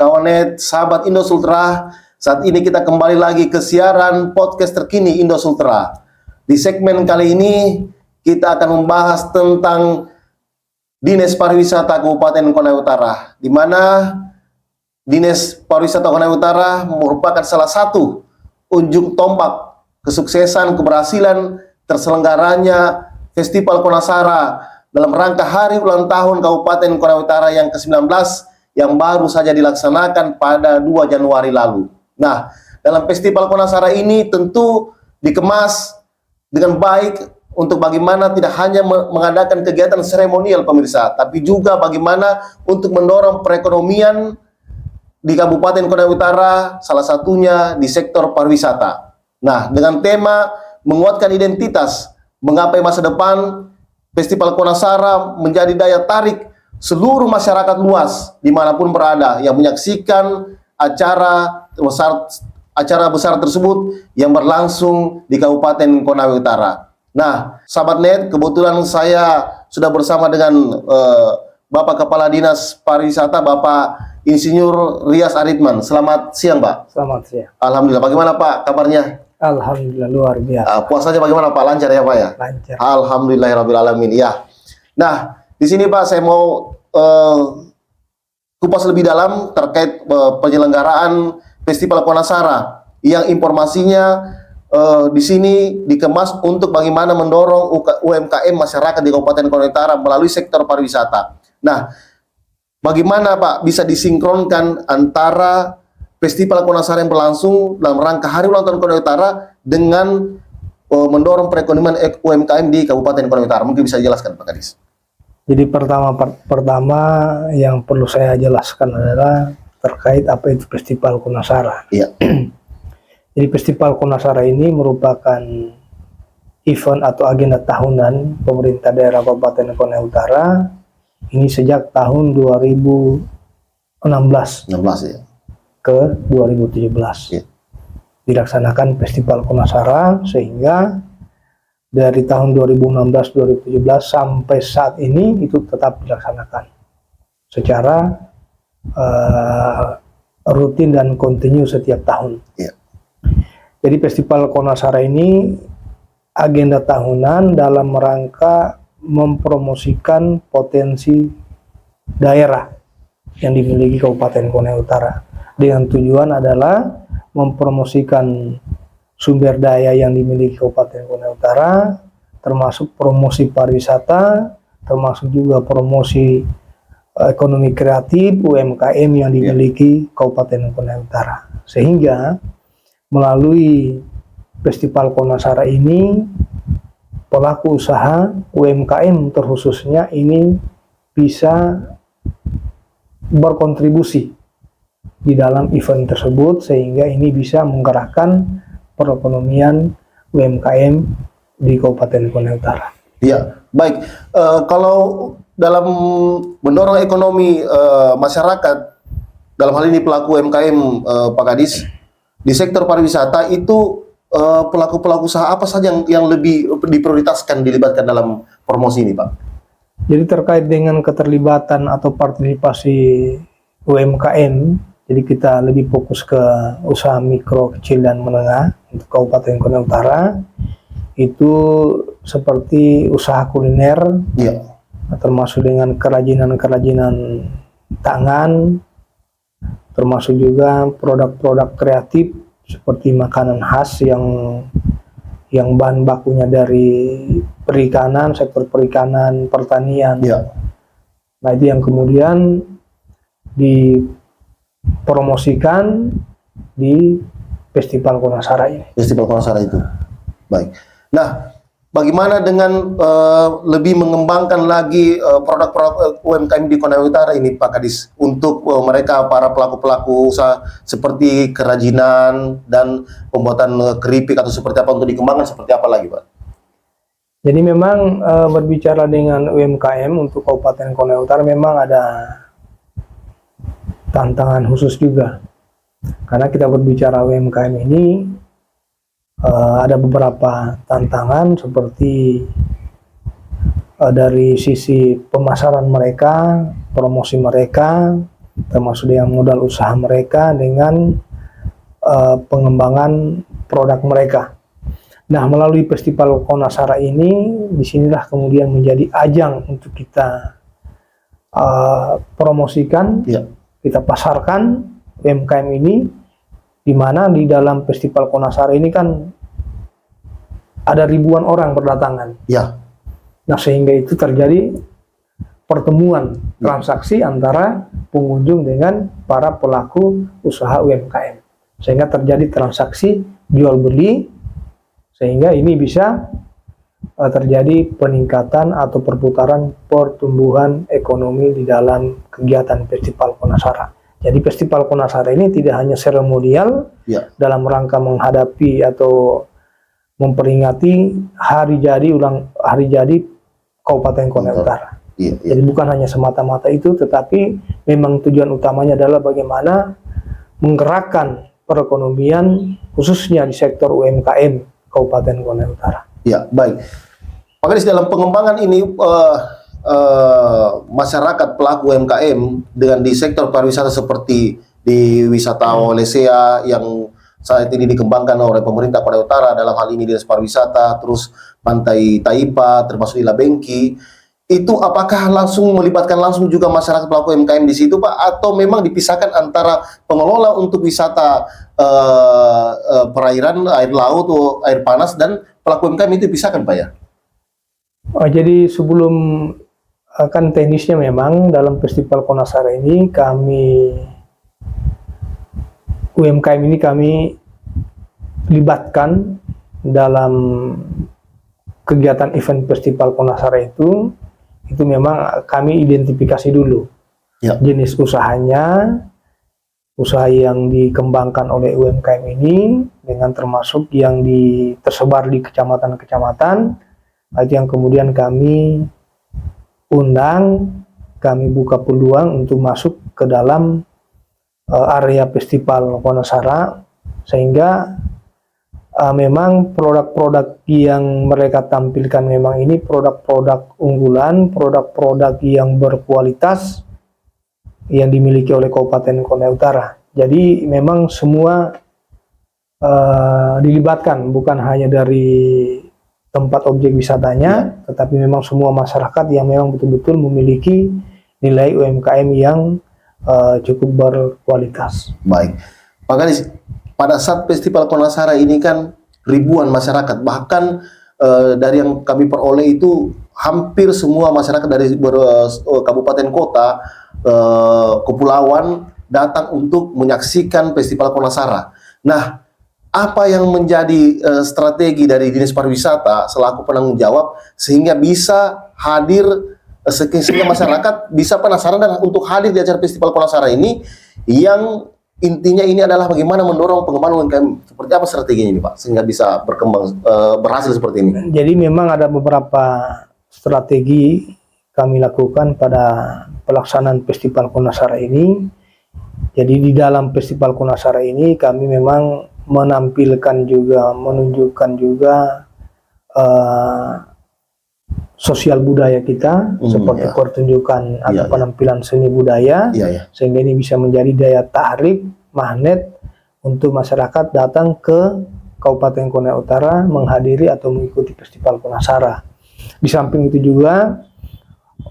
kawanet, sahabat Indo Sultra. Saat ini kita kembali lagi ke siaran podcast terkini Indo Sultra. Di segmen kali ini kita akan membahas tentang Dinas Pariwisata Kabupaten Konawe Utara, di mana Dinas Pariwisata Konawe Utara merupakan salah satu ujung tombak kesuksesan keberhasilan terselenggaranya Festival Konasara dalam rangka hari ulang tahun Kabupaten Konawe Utara yang ke-19 yang baru saja dilaksanakan pada 2 Januari lalu. Nah, dalam Festival Konasara ini tentu dikemas dengan baik untuk bagaimana tidak hanya mengadakan kegiatan seremonial pemirsa, tapi juga bagaimana untuk mendorong perekonomian di Kabupaten Konawe Utara, salah satunya di sektor pariwisata. Nah, dengan tema menguatkan identitas, menggapai masa depan, Festival Konasara menjadi daya tarik seluruh masyarakat luas dimanapun berada yang menyaksikan acara besar tersebut yang berlangsung di Kabupaten Konawe Utara. Nah, sahabat net, kebetulan saya sudah bersama dengan Bapak Kepala Dinas Pariwisata, Bapak Insinyur Rias Aritman. Selamat siang, Pak. Selamat siang. Alhamdulillah. Bagaimana, Pak, kabarnya? Alhamdulillah, luar biasa. Puasanya bagaimana, Pak? Lancar ya, Pak ya? Lancar. Alhamdulillahirrahmanirrahim. Ya. Nah, di sini Pak, saya mau kupas lebih dalam terkait penyelenggaraan Festival Konasara yang informasinya di sini dikemas untuk bagaimana mendorong UMKM masyarakat di Kabupaten Konawe Utara melalui sektor pariwisata. Nah, bagaimana Pak bisa disinkronkan antara Festival Konasara yang berlangsung dalam rangka Hari Ulang Tahun Konawe Utara dengan mendorong perekonomian UMKM di Kabupaten Konawe Utara? Mungkin bisa dijelaskan, Pak Kadis. Jadi pertama yang perlu saya jelaskan adalah terkait apa itu Festival Konasara. Iya. Jadi Festival Konasara ini merupakan event atau agenda tahunan pemerintah daerah Kabupaten Konawe Utara. Ini sejak tahun 2016 ya. ke 2017. Iya. Dilaksanakan Festival Konasara sehingga dari tahun 2016-2017 sampai saat ini itu tetap dilaksanakan secara rutin dan kontinu setiap tahun. Yeah. Jadi Festival Konasara ini agenda tahunan dalam rangka mempromosikan potensi daerah yang dimiliki Kabupaten Konawe Utara dengan tujuan adalah mempromosikan sumber daya yang dimiliki Kabupaten Konawe Utara, termasuk promosi pariwisata, termasuk juga promosi ekonomi kreatif UMKM yang dimiliki Kabupaten Konawe Utara. Sehingga melalui Festival Konasara ini pelaku usaha UMKM terkhususnya ini bisa berkontribusi di dalam event tersebut sehingga ini bisa menggerakkan perekonomian UMKM di Kabupaten Konawe Utara. Iya, baik. Kalau dalam mendorong ekonomi masyarakat, dalam hal ini pelaku UMKM, Pak Kadis, di sektor pariwisata itu pelaku-pelaku usaha apa saja yang lebih diprioritaskan dilibatkan dalam promosi ini, Pak? Jadi terkait dengan keterlibatan atau partisipasi UMKM, jadi kita lebih fokus ke usaha mikro, kecil, dan menengah untuk Kabupaten Konawe Utara. Itu seperti usaha kuliner, ya, termasuk dengan kerajinan-kerajinan tangan, termasuk juga produk-produk kreatif seperti makanan khas yang bahan bakunya dari perikanan, sektor perikanan, pertanian. ya. Nah, itu yang kemudian dipromosikan di Festival Konasara ini. Festival Konasara itu. Baik. Nah, bagaimana dengan lebih mengembangkan lagi produk-produk UMKM di Konawe Utara ini, Pak Kadis, untuk mereka para pelaku-pelaku usaha seperti kerajinan dan pembuatan keripik atau seperti apa untuk dikembangkan seperti apa lagi, Pak? Jadi memang berbicara dengan UMKM untuk Kabupaten Konawe Utara memang ada tantangan khusus juga. Karena kita berbicara UMKM ini ada beberapa tantangan seperti dari sisi pemasaran mereka, promosi mereka, termasuk dengan modal usaha mereka, dengan pengembangan produk mereka. Nah, melalui Festival Konasara ini, disinilah kemudian menjadi ajang untuk kita promosikan, Ya. kita pasarkan UMKM ini, di mana di dalam Festival Konasara ini kan ada ribuan orang berdatangan. Ya. Nah, sehingga itu terjadi pertemuan transaksi antara pengunjung dengan para pelaku usaha UMKM. Sehingga terjadi transaksi jual beli, sehingga ini bisa terjadi peningkatan atau perputaran pertumbuhan ekonomi di dalam kegiatan Festival Konasara. Jadi Festival Konasara ini tidak hanya seremonial dalam rangka menghadapi atau memperingati hari jadi Kabupaten Konawe Utara. Jadi bukan hanya semata-mata itu, tetapi memang tujuan utamanya adalah bagaimana menggerakkan perekonomian khususnya di sektor UMKM Kabupaten Konawe Utara. Ya, baik. Pak Kadis, dalam pengembangan ini masyarakat pelaku UMKM dengan di sektor pariwisata seperti di wisata Walesea yang saat ini dikembangkan oleh pemerintah Konawe Utara, dalam hal ini Dinas Pariwisata, terus Pantai Taipa, termasuk di Labengki, itu apakah langsung melibatkan langsung juga masyarakat pelaku UMKM di situ, Pak, atau memang dipisahkan antara pengelola untuk wisata perairan, air laut, atau air panas, dan pelaku UMKM itu dipisahkan, Pak, ya? Jadi sebelum kan teknisnya memang dalam Festival Konasara ini UMKM ini kami libatkan dalam kegiatan event Festival Konasara itu memang kami identifikasi dulu jenis usahanya, usaha yang dikembangkan oleh UMKM ini, dengan termasuk yang tersebar di kecamatan-kecamatan, itu yang kemudian kami undang, kami buka peluang untuk masuk ke dalam area Festival Konasara, sehingga memang produk-produk yang mereka tampilkan memang ini produk-produk unggulan, produk-produk yang berkualitas yang dimiliki oleh Kabupaten Konawe Utara. Jadi memang semua dilibatkan, bukan hanya dari tempat objek wisatanya, tetapi memang semua masyarakat yang memang betul-betul memiliki nilai UMKM yang cukup berkualitas. Baik, Pak Kadis, pada saat Festival Konasara ini kan ribuan masyarakat, bahkan dari yang kami peroleh itu hampir semua masyarakat dari kabupaten kota, kepulauan datang untuk menyaksikan Festival Konasara. Nah, apa yang menjadi strategi dari Dinas Pariwisata selaku penanggung jawab sehingga bisa hadir, sehingga masyarakat bisa penasaran dan untuk hadir di acara Festival Konasara ini, yang intinya ini adalah bagaimana mendorong pengembangan UMKM? Seperti apa strateginya ini, Pak, sehingga bisa berkembang, berhasil seperti ini? Jadi memang ada beberapa strategi kami lakukan pada pelaksanaan Festival Konasara ini. Jadi di dalam Festival Konasara ini kami memang menunjukkan juga sosial budaya kita, seperti pertunjukan atau penampilan seni budaya, sehingga ini bisa menjadi daya tarik, magnet untuk masyarakat datang ke Kabupaten Konawe Utara menghadiri atau mengikuti Festival Konasara. Di samping itu juga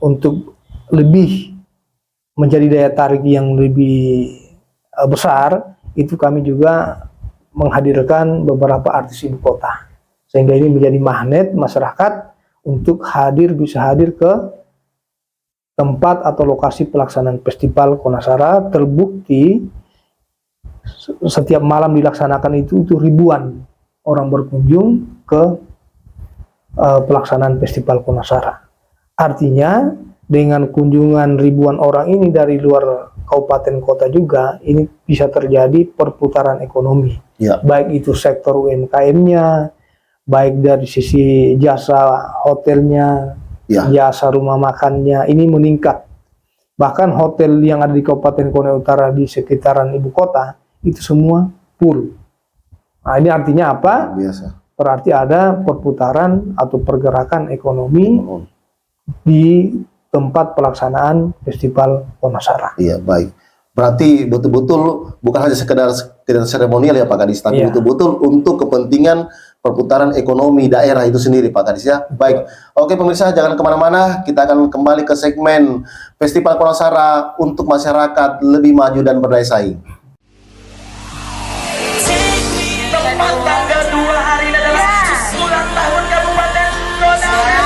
untuk lebih menjadi daya tarik yang lebih besar, itu kami juga menghadirkan beberapa artis ibu kota, sehingga ini menjadi magnet masyarakat untuk bisa hadir ke tempat atau lokasi pelaksanaan Festival Konasara. Terbukti setiap malam dilaksanakan itu ribuan orang berkunjung ke pelaksanaan Festival Konasara. Artinya dengan kunjungan ribuan orang ini dari luar kabupaten kota juga, ini bisa terjadi perputaran ekonomi, baik itu sektor UMKM-nya, baik dari sisi jasa hotelnya, jasa rumah makannya, ini meningkat. Bahkan hotel yang ada di Kabupaten Konawe Utara di sekitaran ibu kota itu semua full. Nah, ini artinya apa? Berarti ada perputaran atau pergerakan ekonomi di tempat pelaksanaan Festival Konasara. Iya, baik. Berarti betul-betul bukan hanya sekedar seremonial ya Pak Kadis, tapi Iya. betul-betul untuk kepentingan perputaran ekonomi daerah itu sendiri Pak Kadis ya. Baik, oke pemirsa jangan kemana-mana, kita akan kembali ke segmen Festival Konasara untuk masyarakat lebih maju dan berdaya saing. Tepat tanggal 2 hari ini adalah ulang tahun Kabupaten Konasara.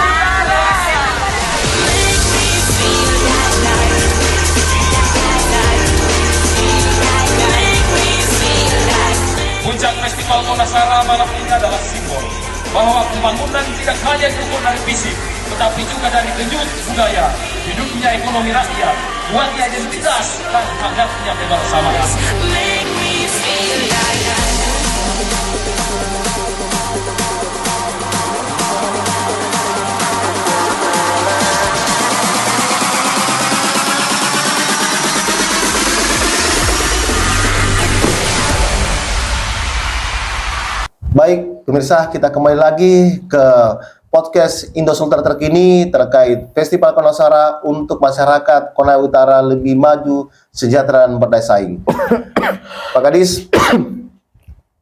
Puncak Festival Konasara malam ini adalah simbol bahwa pembangunan tidak hanya diukur dari fisik, tetapi juga dari denyut budaya, hidupnya ekonomi rakyat, kuatnya identitas, dan hangatnya kebersamaan. Baik, pemirsa, kita kembali lagi ke podcast Indo Sultra terkini terkait Festival Konasara untuk masyarakat Konawe Utara lebih maju, sejahtera dan berdaya saing. Pak Kadis,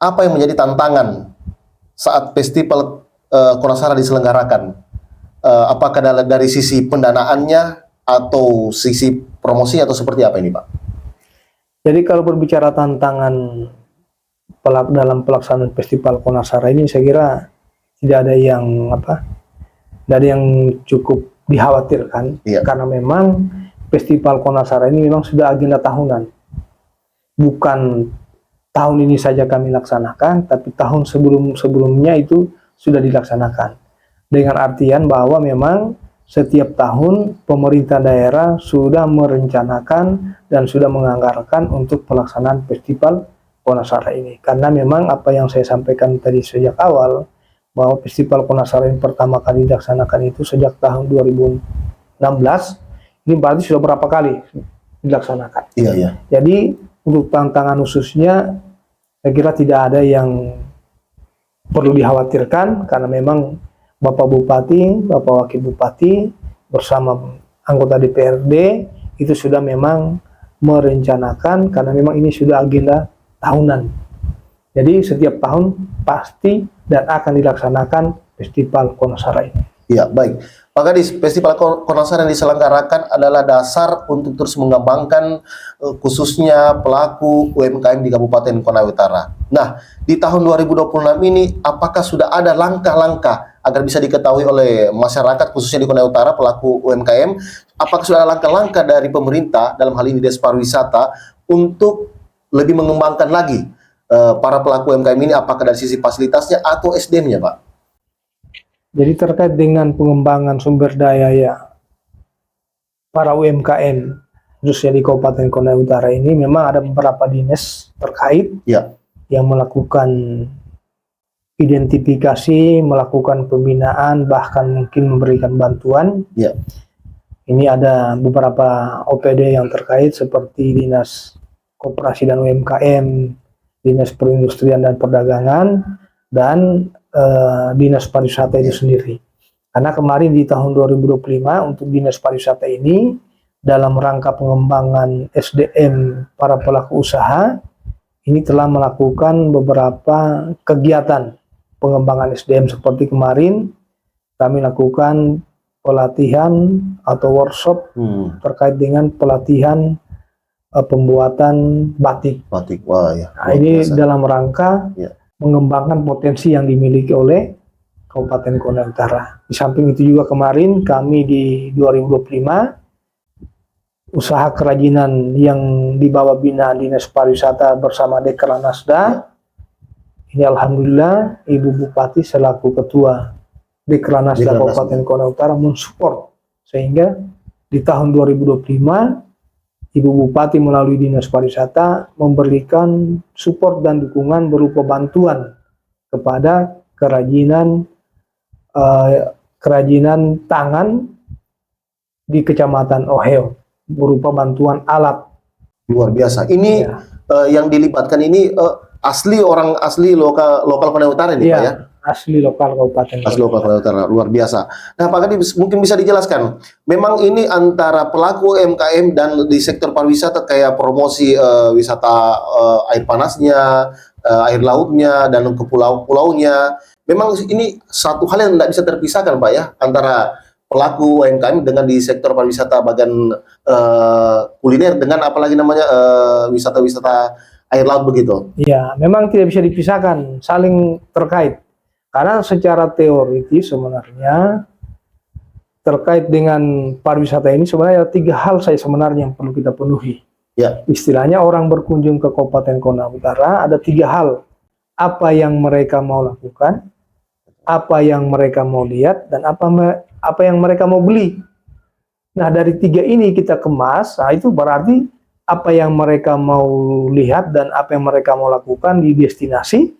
apa yang menjadi tantangan saat Festival Konasara diselenggarakan? Apakah dari sisi pendanaannya atau sisi promosi atau seperti apa ini, Pak? Jadi kalau berbicara tantangan dalam pelaksanaan Festival Konasara ini, saya kira tidak ada yang cukup dikhawatirkan. Iya. Karena memang Festival Konasara ini memang sudah agenda tahunan, bukan tahun ini saja kami laksanakan, tapi tahun sebelumnya itu sudah dilaksanakan, dengan artian bahwa memang setiap tahun pemerintah daerah sudah merencanakan dan sudah menganggarkan untuk pelaksanaan Festival Konasara ini. Karena memang apa yang saya sampaikan tadi sejak awal, bahwa Festival Konasara yang pertama kali dilaksanakan itu sejak tahun 2016, ini berarti sudah berapa kali dilaksanakan. Iya, iya. Jadi untuk tantangan khususnya, saya kira tidak ada yang perlu dikhawatirkan, karena memang Bapak Bupati, Bapak Wakil Bupati bersama anggota DPRD itu sudah memang merencanakan, karena memang ini sudah agenda tahunan. Jadi setiap tahun pasti dan akan dilaksanakan Festival Konasara ini. Iya, baik. Pak Kadis, Festival Konasara yang diselenggarakan adalah dasar untuk terus mengembangkan khususnya pelaku UMKM di Kabupaten Konawe Utara. Nah, di tahun 2026 ini apakah sudah ada langkah-langkah agar bisa diketahui oleh masyarakat khususnya di Konawe Utara pelaku UMKM, apakah sudah ada langkah-langkah dari pemerintah dalam hal ini Dinas Pariwisata untuk lebih mengembangkan lagi para pelaku UMKM ini, apakah dari sisi fasilitasnya atau SDM-nya, Pak? Jadi terkait dengan pengembangan sumber daya para UMKM khususnya di Kabupaten Konawe Utara ini, memang ada beberapa dinas terkait Ya. yang melakukan identifikasi, melakukan pembinaan, bahkan mungkin memberikan bantuan. Ya. Ini ada beberapa OPD yang terkait seperti Dinas Koperasi dan UMKM, Dinas Perindustrian dan Perdagangan, dan Dinas Pariwisata itu sendiri. Karena kemarin di tahun 2025 untuk Dinas Pariwisata ini, dalam rangka pengembangan SDM para pelaku usaha, ini telah melakukan beberapa kegiatan pengembangan SDM. Seperti kemarin kami lakukan pelatihan atau workshop terkait dengan pelatihan pembuatan batik. Batik, wah ya. Nah, ini dalam rangka Ya. mengembangkan potensi yang dimiliki oleh Kabupaten Konawe Utara. Di samping itu juga kemarin kami di 2025 usaha kerajinan yang dibawa binaan Dinas Pariwisata bersama Dekranasda. Ini alhamdulillah Ibu Bupati selaku Ketua Dekranasda Kabupaten Konawe Utara mensupport, sehingga di tahun 2025 Ibu Bupati melalui Dinas Pariwisata memberikan support dan dukungan berupa bantuan kepada kerajinan tangan di Kecamatan Oheo berupa bantuan alat. Luar biasa. Ini Ya. yang dilibatkan ini asli orang asli lokal Konawe Utara ini, Iya. Pak ya? asli lokal Kabupaten Asli lokal Kota. Utara, luar biasa. Nah, Pak Kadis mungkin bisa dijelaskan, memang ini antara pelaku UMKM dan di sektor pariwisata kayak promosi wisata air panasnya, air lautnya, dan ke pulau-pulaunya. Memang ini satu hal yang tidak bisa terpisahkan, Pak ya, antara pelaku UMKM dengan di sektor pariwisata bagian kuliner dengan apalagi namanya wisata-wisata air laut begitu. Ya, memang tidak bisa dipisahkan, saling terkait. Karena secara teoritis sebenarnya terkait dengan pariwisata ini sebenarnya ada 3 hal saya sebenarnya yang perlu kita penuhi. Ya, Istilahnya orang berkunjung ke Kabupaten Kota Utara ada 3 hal. Apa yang mereka mau lakukan, apa yang mereka mau lihat, dan apa yang mereka mau beli. Nah, dari 3 ini kita kemas, nah itu berarti apa yang mereka mau lihat dan apa yang mereka mau lakukan di destinasi,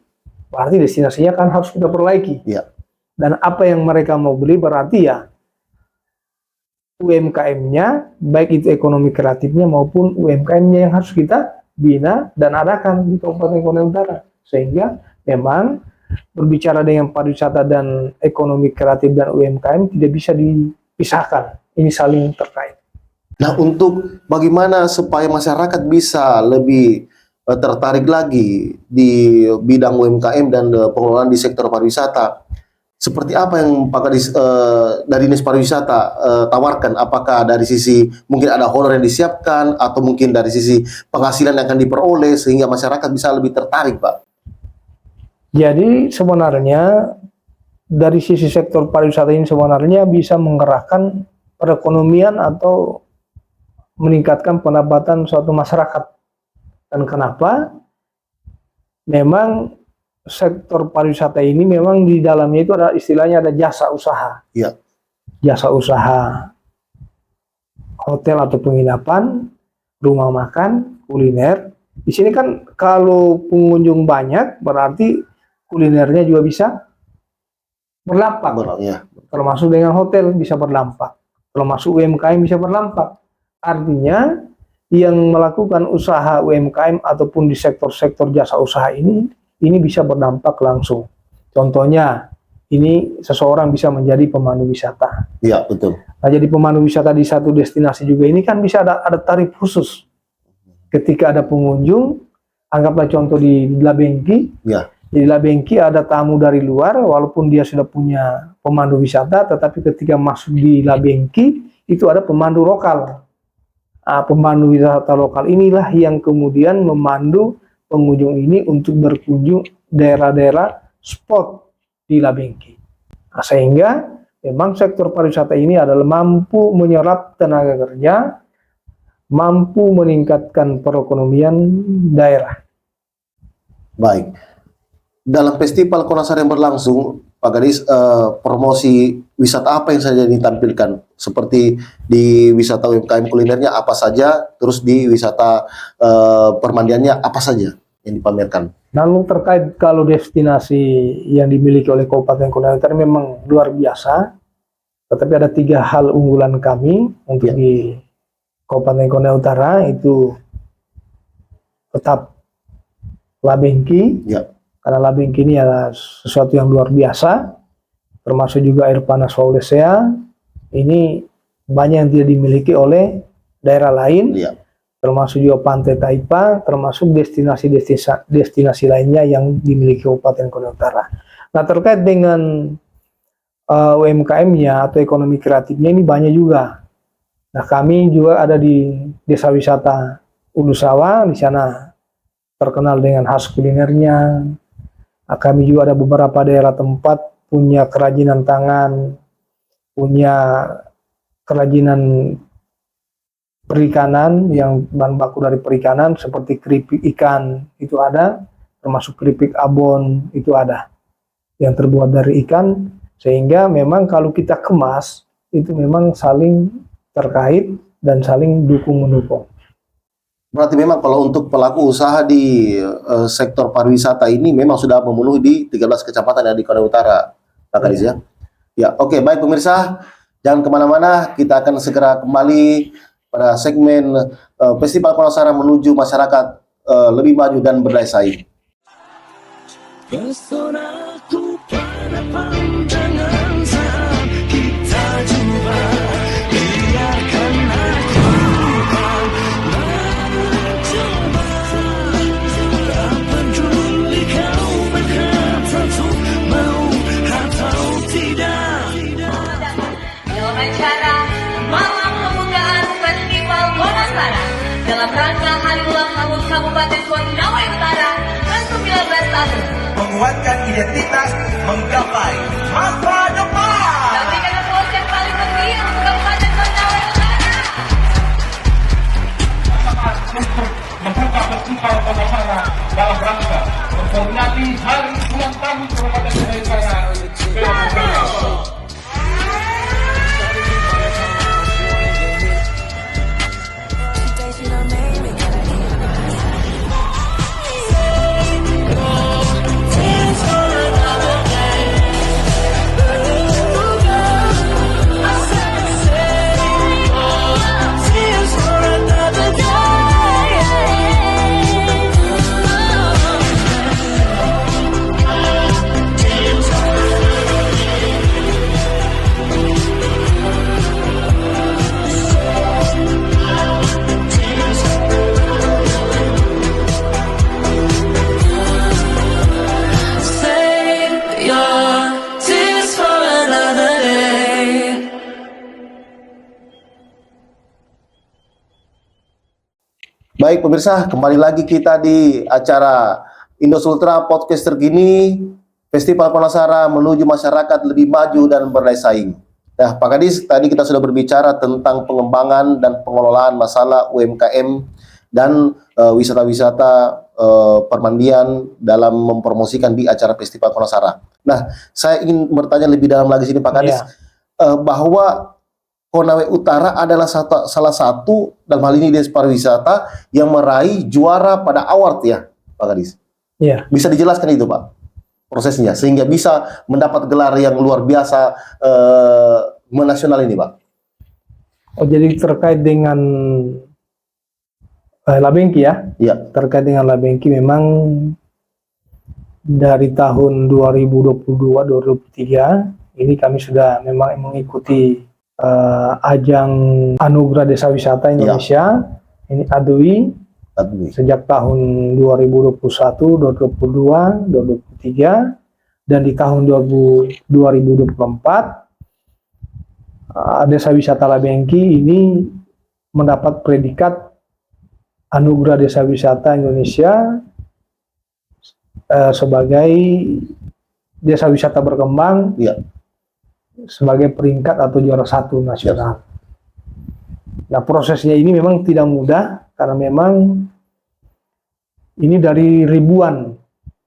berarti destinasinya kan harus kita perbaiki. ya, Dan apa yang mereka mau beli berarti ya UMKM-nya, baik itu ekonomi kreatifnya maupun UMKM-nya yang harus kita bina dan adakan di Kabupaten Kota Utara. Sehingga memang berbicara dengan pariwisata dan ekonomi kreatif dan UMKM tidak bisa dipisahkan. Ini saling terkait. nah, untuk bagaimana supaya masyarakat bisa lebih tertarik lagi di bidang UMKM dan pengelolaan di sektor pariwisata, seperti apa yang Pak Kadis dari Dinas Pariwisata tawarkan? Apakah dari sisi mungkin ada honor yang disiapkan atau mungkin dari sisi penghasilan yang akan diperoleh sehingga masyarakat bisa lebih tertarik, Pak? Jadi sebenarnya dari sisi sektor pariwisata ini sebenarnya bisa menggerakkan perekonomian atau meningkatkan pendapatan suatu masyarakat. Dan kenapa? Memang sektor pariwisata ini memang di dalamnya itu ada istilahnya ada jasa usaha. Iya. Jasa usaha hotel atau penginapan, rumah makan, kuliner. Di sini kan kalau pengunjung banyak berarti kulinernya juga bisa berdampak. Ya. Termasuk dengan hotel bisa berdampak. Termasuk UMKM bisa berdampak. Artinya yang melakukan usaha UMKM ataupun di sektor-sektor jasa usaha ini bisa berdampak langsung. Contohnya, ini seseorang bisa menjadi pemandu wisata. Iya, betul. Nah, jadi pemandu wisata di satu destinasi juga ini kan bisa ada tarif khusus. Ketika ada pengunjung, anggaplah contoh di Labengki, Ya. di Labengki ada tamu dari luar, walaupun dia sudah punya pemandu wisata, tetapi ketika masuk di Labengki, itu ada pemandu lokal. Pemandu wisata lokal inilah yang kemudian memandu pengunjung ini untuk berkunjung daerah-daerah spot di Labengki. Nah, sehingga memang sektor pariwisata ini adalah mampu menyerap tenaga kerja, mampu meningkatkan perekonomian daerah. Baik. Dalam festival Konasar yang berlangsung, Pak Kadis, promosi wisata apa yang saja ditampilkan? Seperti di wisata UMKM kulinernya apa saja, terus di wisata permandiannya apa saja yang dipamerkan? Lalu terkait kalau destinasi yang dimiliki oleh Kabupaten Kota Utara memang luar biasa, tetapi ada 3 hal unggulan kami untuk Ya. di Kabupaten Kota Utara, itu tetap Labengki, Ya. karena Labengki ini adalah sesuatu yang luar biasa, termasuk juga air panas Waulesea, ini banyak yang tidak dimiliki oleh daerah lain, Ya. termasuk juga Pantai Taipa, termasuk destinasi lainnya yang dimiliki Kabupaten Kota Utara. Nah, terkait dengan UMKM-nya atau ekonomi kreatifnya ini banyak juga. Nah, kami juga ada di Desa Wisata Ulu Sawah, di sana terkenal dengan khas kulinernya. Nah, kami juga ada beberapa daerah tempat punya kerajinan tangan, punya kerajinan perikanan yang bahan baku dari perikanan seperti keripik ikan itu ada, termasuk keripik abon itu ada yang terbuat dari ikan, sehingga memang kalau kita kemas itu memang saling terkait dan saling dukung-mendukung. Berarti memang kalau untuk pelaku usaha di sektor pariwisata ini memang sudah memenuhi di 13 kecamatan yang di Kota Utara, Pak Kadis ya. Ya, oke, baik pemirsa, jangan kemana-mana, kita akan segera kembali pada segmen Festival Konasara menuju masyarakat lebih maju dan berdaya saing. Pesonaku dalam rangka Hari Ulang Tahun Kabupaten Konawe Utara ke-19 tahun. Menguatkan identitas, menggapai masa depan. Sampaikan aplaus yang paling meriah untuk Kabupaten Konawe Utara. Untuk membuka festival Konasara dalam rangka memperingati Hari Ulang Tahun Kabupaten Konawe Utara ke-19. Baik pemirsa, kembali lagi kita di acara Indosultra Podcast Terkini, Festival Konasara menuju masyarakat lebih maju dan berdaya saing. Nah, Pak Kadis, tadi kita sudah berbicara tentang pengembangan dan pengelolaan masalah UMKM dan wisata-wisata permandian dalam mempromosikan di acara Festival Konasara. Nah, saya ingin bertanya lebih dalam lagi sini Pak Kadis, bahwa Konawe Utara adalah salah satu dalam hal ini desa pariwisata yang meraih juara pada award ya, Pak Kadis. Iya. Bisa dijelaskan itu Pak, prosesnya sehingga bisa mendapat gelar yang luar biasa menasional ini Pak. Oh, jadi terkait dengan Labengki ya? Iya. Terkait dengan Labengki memang dari tahun 2022-2023 ini kami sudah memang mengikuti ajang Anugerah Desa Wisata Indonesia, ini ADWI, sejak tahun 2021, 2022, 2023, dan di tahun 2024 Desa Wisata Labengki ini mendapat predikat Anugerah Desa Wisata Indonesia sebagai desa wisata berkembang. Iya. Sebagai peringkat atau juara 1 nasional. Nah, prosesnya ini memang tidak mudah karena memang ini dari ribuan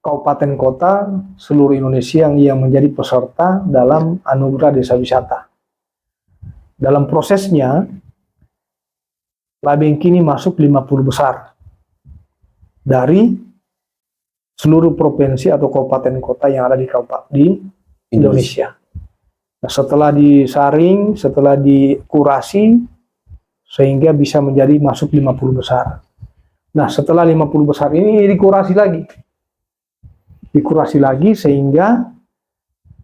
kabupaten kota seluruh Indonesia yang menjadi peserta dalam Anugerah Desa Wisata. Dalam prosesnya, Labengki ini masuk 50 besar dari seluruh provinsi atau kabupaten kota yang ada di Indonesia. Nah, setelah disaring, setelah dikurasi, sehingga bisa menjadi masuk 50 besar. Nah, setelah 50 besar ini dikurasi lagi. Dikurasi lagi sehingga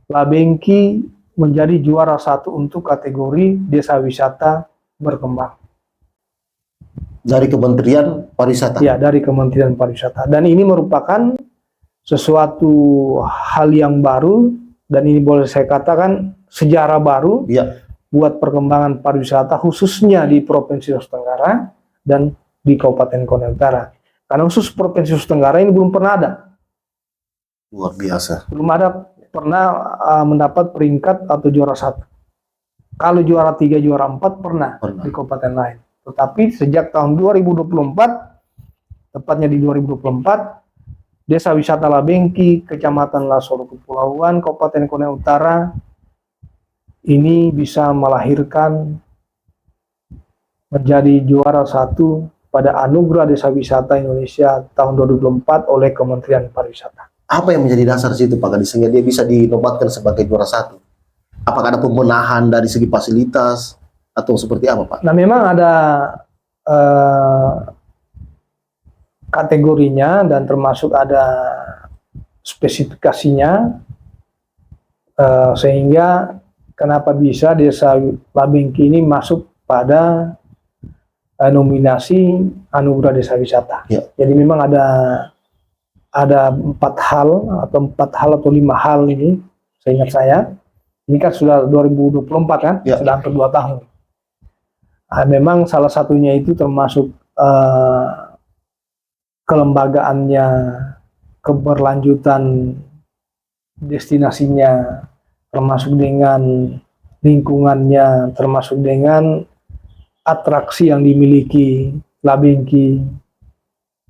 Labengki menjadi juara 1 untuk kategori desa wisata berkembang. Dari Kementerian Pariwisata? Ya, dari Kementerian Pariwisata. Dan ini merupakan sesuatu hal yang baru, dan ini boleh saya katakan sejarah baru buat perkembangan pariwisata khususnya di Provinsi Sulawesi Tenggara dan di Kabupaten Konawe Utara. Karena khusus Provinsi Sulawesi Tenggara ini belum pernah ada. Luar biasa. Belum ada pernah mendapat peringkat atau juara 1. Kalau juara 3, juara 4 pernah di kabupaten lain. Tetapi sejak tahun 2024, tepatnya di 2024, Desa Wisata Labengki, Kecamatan Lasoro Kepulauan, Kabupaten Konawe Utara, ini bisa melahirkan menjadi juara 1 pada Anugerah Desa Wisata Indonesia tahun 2024 oleh Kementerian Pariwisata. Apa yang menjadi dasar situ Pak Kadis sehingga dia bisa dinobatkan sebagai juara 1? Apakah ada pembenahan dari segi fasilitas atau seperti apa Pak? Nah, memang ada kategorinya dan termasuk ada spesifikasinya, sehingga kenapa bisa Desa Labengki ini masuk pada nominasi Anugerah Desa Wisata. Ya. Jadi memang ada 4 hal atau 5 hal ini, seingat saya. Ini kan sudah 2024 kan, ya. sudah hampir 2 tahun. Memang salah satunya itu termasuk kelembagaannya, keberlanjutan destinasinya, termasuk dengan lingkungannya, termasuk dengan atraksi yang dimiliki Labengki.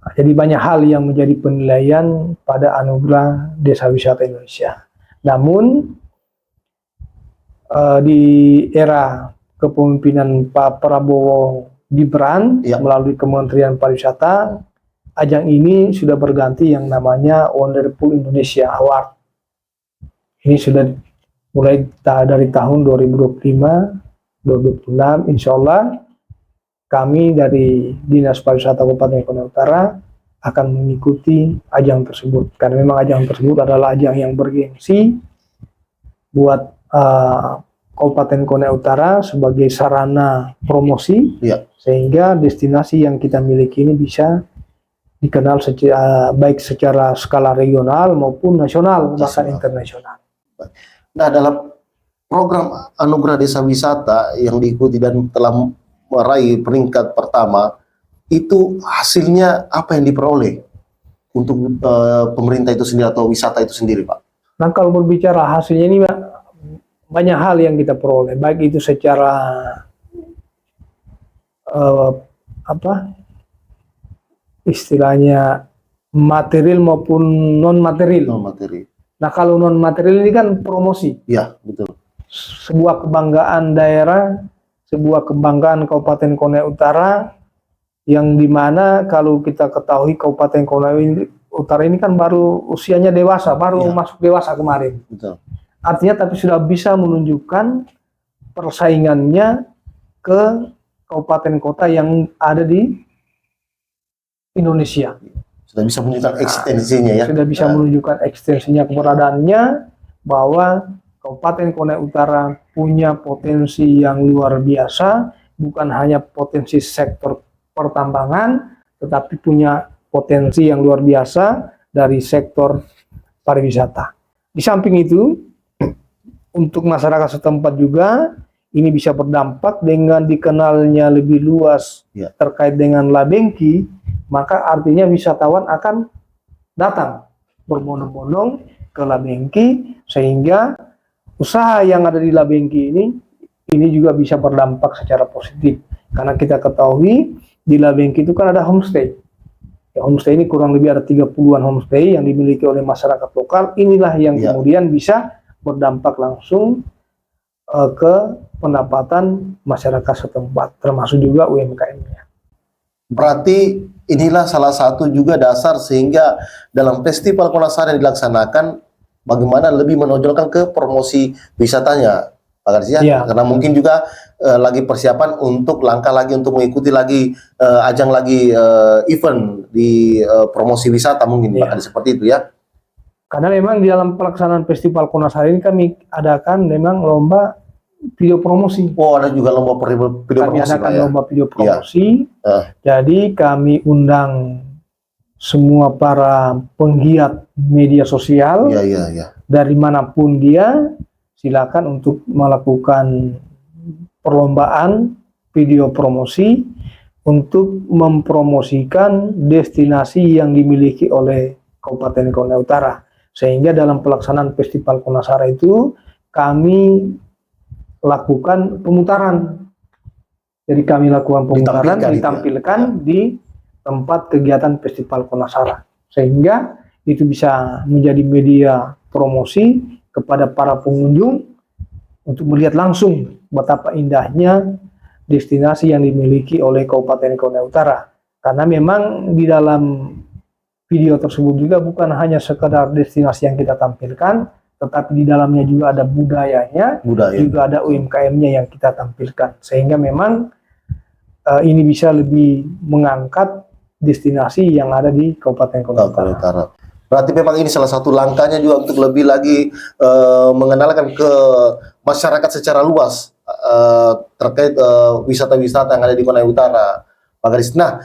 Nah, jadi banyak hal yang menjadi penilaian pada anugerah Desa Wisata Indonesia. Namun di era kepemimpinan Pak Prabowo Gibran melalui Kementerian Pariwisata, ajang ini sudah berganti yang namanya Wonderful Indonesia Award. Ini sudah mulai dari tahun 2025-2026, insya Allah kami dari Dinas Pariwisata Kabupaten Konawe Utara akan mengikuti ajang tersebut. Karena memang ajang tersebut adalah ajang yang bergengsi buat Kabupaten Konawe Utara sebagai sarana promosi, sehingga destinasi yang kita miliki ini bisa dikenal baik secara skala regional maupun nasional, bahkan internasional. Nah, dalam program Anugerah Desa Wisata yang diikuti dan telah meraih peringkat pertama, itu hasilnya apa yang diperoleh untuk pemerintah itu sendiri atau wisata itu sendiri, Pak? Nah, kalau berbicara hasilnya ini banyak hal yang kita peroleh, baik itu secara istilahnya material maupun non material. Nah, kalau non material ini kan promosi. Iya, betul. Sebuah kebanggaan daerah, sebuah kebanggaan Kabupaten Konawe Utara, yang dimana kalau kita ketahui Kabupaten Konawe Utara ini kan baru usianya dewasa, baru masuk dewasa kemarin. Betul. Artinya tapi sudah bisa menunjukkan persaingannya ke kabupaten kota yang ada di Indonesia. Sudah bisa menunjukkan ekstensinya ya. Sudah bisa menunjukkan ekstensinya, keberadaannya, bahwa Kabupaten Konawe Utara punya potensi yang luar biasa, bukan hanya potensi sektor pertambangan, tetapi punya potensi yang luar biasa dari sektor pariwisata. Di samping itu, untuk masyarakat setempat juga, ini bisa berdampak dengan dikenalnya lebih luas terkait dengan Labengki, maka artinya wisatawan akan datang berbondong-bondong ke Labengki, sehingga usaha yang ada di Labengki ini juga bisa berdampak secara positif. Karena kita ketahui di Labengki itu kan ada homestay. Ya, homestay ini kurang lebih ada 30-an homestay yang dimiliki oleh masyarakat lokal. Inilah yang kemudian bisa berdampak langsung ke pendapatan masyarakat setempat, termasuk juga UMKM-nya. Berarti inilah salah satu juga dasar sehingga dalam festival Konasari yang dilaksanakan, bagaimana lebih menonjolkan ke promosi wisatanya, Pak Garis ya? Karena mungkin juga lagi persiapan untuk langkah lagi untuk mengikuti lagi ajang lagi event di promosi wisata mungkin, Pak Garis, seperti itu ya? Karena memang di dalam pelaksanaan festival Konasari ini kami adakan memang lomba video promosi. Oh, ada juga lomba video promosi. Kami adakan lomba video promosi. Jadi kami undang semua para penggiat media sosial dari manapun dia, silakan untuk melakukan perlombaan video promosi untuk mempromosikan destinasi yang dimiliki oleh Kabupaten Konawe Utara. Sehingga dalam pelaksanaan festival Konasari itu kami lakukan pemutaran. Jadi kami lakukan pemutaran, ditampilkan di tempat kegiatan festival Konasari, sehingga itu bisa menjadi media promosi kepada para pengunjung untuk melihat langsung betapa indahnya destinasi yang dimiliki oleh Kabupaten Konawe Utara. Karena memang di dalam video tersebut juga bukan hanya sekedar destinasi yang kita tampilkan, tetapi di dalamnya juga ada budayanya, juga ada UMKM-nya yang kita tampilkan. Sehingga memang ini bisa lebih mengangkat destinasi yang ada di Kabupaten Konawe Utara. Berarti memang ini salah satu langkahnya juga untuk lebih lagi mengenalkan ke masyarakat secara luas terkait wisata-wisata yang ada di Konawe Utara, Pak Garis. Nah,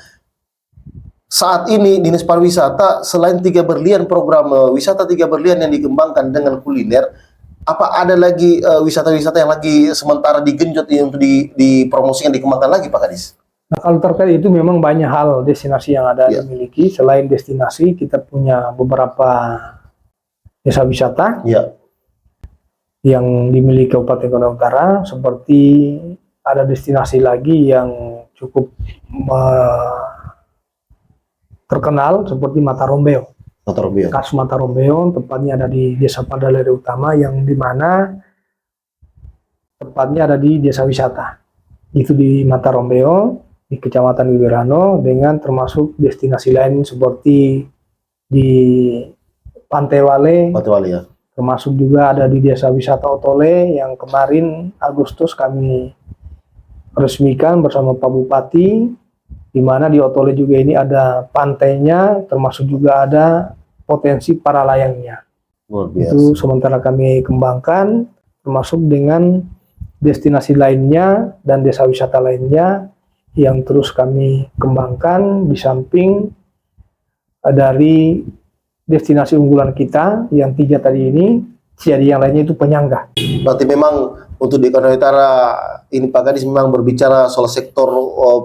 saat ini Dinas Pariwisata selain 3 Berlian, program wisata 3 Berlian yang dikembangkan dengan kuliner, apa ada lagi wisata-wisata yang lagi sementara digenjot untuk dipromosikan, dikembangkan lagi, Pak Kadis? Nah, kalau terkait itu memang banyak hal destinasi yang ada Ya. dimiliki. Selain destinasi, kita punya beberapa desa wisata Ya, yang dimiliki Kabupaten Kota Utara, seperti ada destinasi lagi yang cukup terkenal seperti Mata Rombeo. Motor Bio. Khas Mata Rombeo, tepatnya ada di Desa Padaleri Utama, yang dimana tepatnya ada di desa wisata. Itu di Mata Rombeo, di Kecamatan Wiberano, dengan termasuk destinasi lain seperti di Pantai Wale, Batu Wali ya. termasuk juga ada di desa wisata Otole yang kemarin Agustus kami resmikan bersama Pak Bupati, di mana di Otole juga ini ada pantainya, termasuk juga ada potensi para layangnya. Luar biasa. Itu sementara kami kembangkan, termasuk dengan destinasi lainnya dan desa wisata lainnya yang terus kami kembangkan di samping dari destinasi unggulan kita yang 3 tadi ini. Jadi yang lainnya itu penyangga. Berarti memang untuk di Kota Utara ini Pak Gadis memang berbicara soal sektor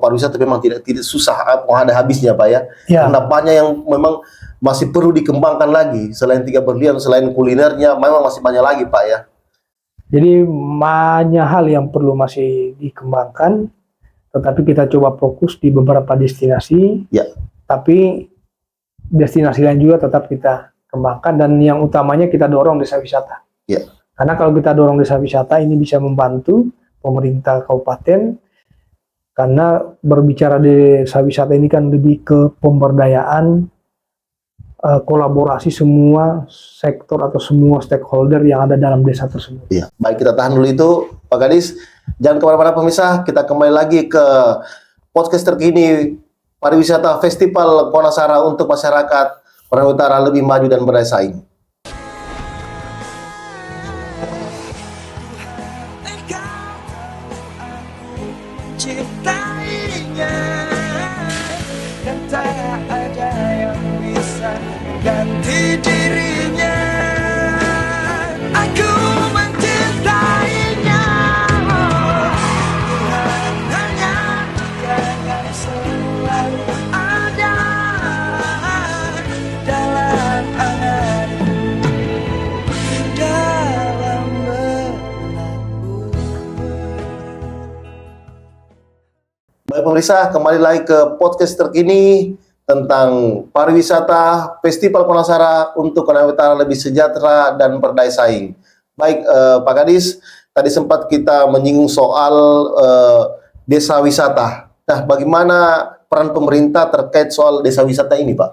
pariwisata memang tidak susah, ada habisnya Pak ya. Ya. Karena banyak yang memang masih perlu dikembangkan lagi selain Tiga Berlian, selain kulinernya, memang masih banyak lagi Pak ya. Jadi banyak hal yang perlu masih dikembangkan, tetapi kita coba fokus di beberapa destinasi. Ya. Tapi destinasi lain juga tetap kita kembangkan, dan yang utamanya kita dorong desa wisata. Ya. Karena kalau kita dorong desa wisata ini bisa membantu pemerintah kabupaten, karena berbicara desa wisata ini kan lebih ke pemberdayaan, kolaborasi semua sektor atau semua stakeholder yang ada dalam desa tersebut. Iya. Baik, kita tahan dulu itu Pak Gadis. Jangan kemana-mana pemirsa, kita kembali lagi ke podcast terkini pariwisata Festival Konasara untuk masyarakat Kota Utara lebih maju dan berdaya saing. Cintainya dan tak ada yang bisa ganti dirinya. Aku mencintainya. Tuhan hanya yang selalu ada dalam anganku, dalam benakku. Baik pemirsa, kembali lagi ke podcast terkini tentang pariwisata Festival Konasara untuk Kota Utara lebih sejahtera dan berdaya saing. Baik Pak Gadis, tadi sempat kita menyinggung soal desa wisata. Nah, bagaimana peran pemerintah terkait soal desa wisata ini, Pak?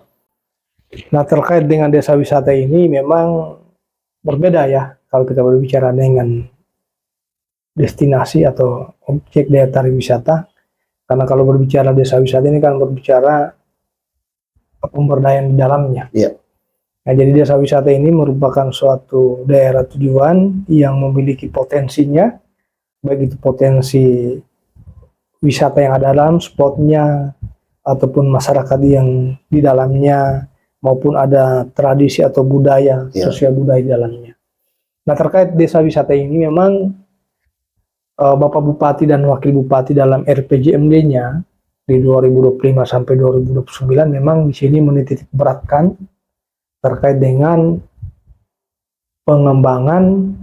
Nah, terkait dengan desa wisata ini memang berbeda ya kalau kita berbicara dengan destinasi atau objek daya tarik wisata. Karena kalau berbicara desa wisata ini kan berbicara pemberdayaan di dalamnya. Iya. Nah, jadi desa wisata ini merupakan suatu daerah tujuan yang memiliki potensinya, baik itu potensi wisata yang ada dalam spotnya, ataupun masyarakat yang di dalamnya, maupun ada tradisi atau budaya, Iya. sosial budaya di dalamnya. Nah, terkait desa wisata ini memang Bapak Bupati dan Wakil Bupati dalam RPJMD-nya di 2025 sampai 2029 memang di sini menitik beratkan terkait dengan pengembangan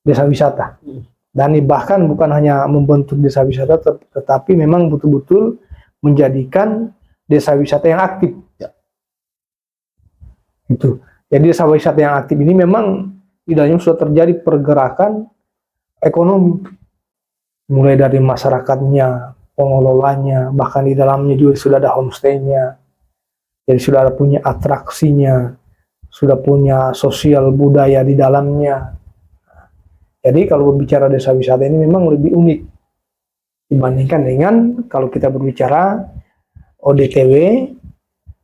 desa wisata. Dan ini bahkan bukan hanya membentuk desa wisata, tetapi memang betul-betul menjadikan desa wisata yang aktif. Ya. Itu. Jadi desa wisata yang aktif ini memang di dalamnya sudah terjadi pergerakan ekonomi. Mulai dari masyarakatnya, pengelolanya, bahkan di dalamnya juga sudah ada homestay-nya. Jadi sudah ada punya atraksinya, sudah punya sosial budaya di dalamnya. Jadi kalau berbicara desa wisata ini memang lebih unik dibandingkan dengan kalau kita berbicara ODTW,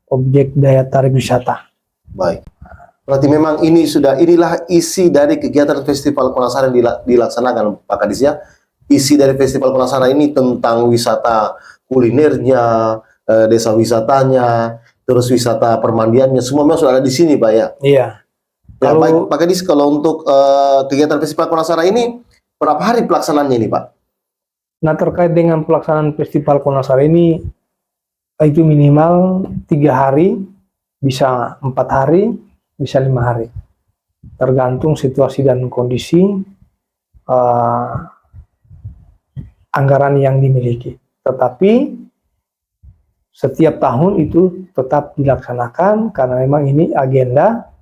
objek daya tarik wisata. Baik. Berarti memang inilah isi dari kegiatan Festival Konasara yang dilaksanakan Pak Kadis ya. Isi dari Festival Konasara ini tentang wisata kulinernya, desa wisatanya, terus wisata permandiannya, semua memang sudah ada di sini Pak ya. Iya. Ya, Kalau- baik Pak Kadis, kalau untuk kegiatan Festival Konasara ini berapa hari pelaksanaannya ini Pak? Nah, terkait dengan pelaksanaan Festival Konasara ini, itu minimal 3 hari, bisa 4 hari, bisa 5 hari. Tergantung situasi dan kondisi anggaran yang dimiliki. Tetapi setiap tahun itu tetap dilaksanakan karena memang ini agenda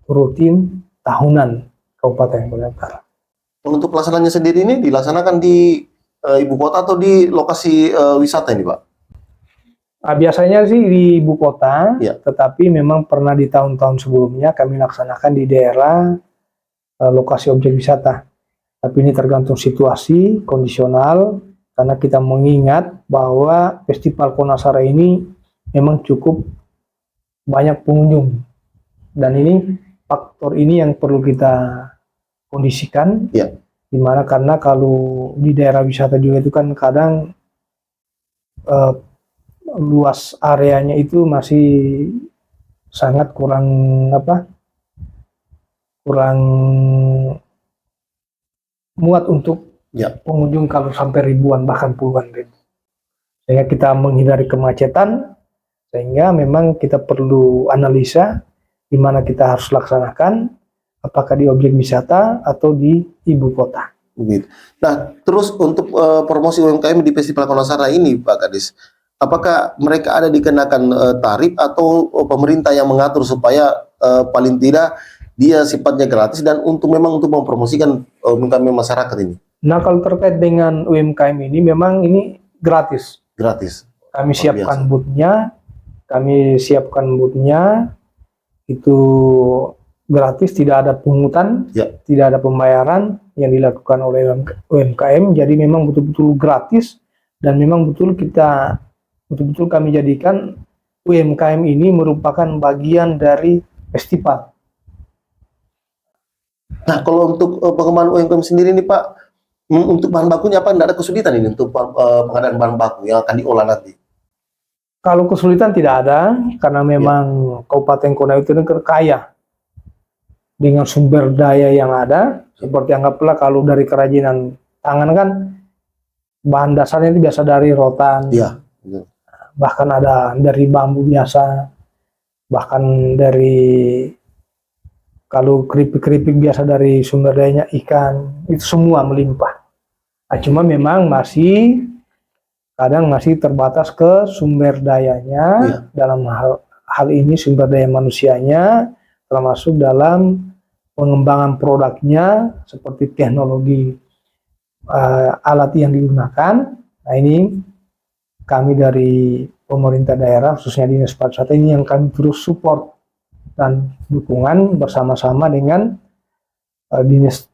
rutin tahunan Kabupaten Kuala Utara. Untuk pelaksanaannya sendiri ini dilaksanakan di ibu kota atau di lokasi wisata ini, Pak? Biasanya sih di ibu kota, Ya. tetapi memang pernah di tahun-tahun sebelumnya kami laksanakan di daerah lokasi objek wisata. Tapi ini tergantung situasi, kondisional, karena kita mengingat bahwa Festival Konasara ini memang cukup banyak pengunjung. Dan ini faktor ini yang perlu kita kondisikan, Ya. dimana karena kalau di daerah wisata juga itu kan kadang luas areanya itu masih sangat kurang muat untuk Ya. pengunjung kalau sampai ribuan bahkan puluhan ribu, sehingga kita menghindari kemacetan, sehingga memang kita perlu analisa di mana kita harus laksanakan, apakah di objek wisata atau di ibu kota. Begitu. Nah, terus untuk promosi UMKM di Festival Konasara ini, Pak Kadis, apakah mereka ada dikenakan tarif atau pemerintah yang mengatur supaya paling tidak dia sifatnya gratis dan memang untuk mempromosikan UMKM masyarakat ini? Nah, kalau terkait dengan UMKM ini memang ini gratis. Gratis. Kami Luar siapkan biasa. boothnya, itu gratis, tidak ada pungutan, Ya. tidak ada pembayaran yang dilakukan oleh UMKM. Jadi memang betul-betul gratis dan memang betul-betul kami jadikan UMKM ini merupakan bagian dari festival. Nah, kalau untuk pengembangan UMKM sendiri nih, Pak, untuk bahan bakunya apa? Tidak ada kesulitan ini untuk pengadaan bahan baku yang akan diolah nanti? Kalau kesulitan tidak ada, karena memang Kabupaten Kuala Utara itu kaya dengan sumber daya yang ada. Seperti anggaplah kalau dari kerajinan tangan kan bahan dasarnya itu biasa dari rotan, Iya. bahkan ada dari bambu biasa, bahkan dari kalau keripik-keripik biasa dari sumber dayanya ikan, itu semua melimpah. Nah, cuma memang kadang masih terbatas ke sumber dayanya, dalam hal ini sumber daya manusianya, termasuk dalam pengembangan produknya seperti teknologi alat yang digunakan. Nah, ini kami dari pemerintah daerah, khususnya Dinas Pariwisata ini yang kami terus support dan dukungan bersama-sama dengan dinas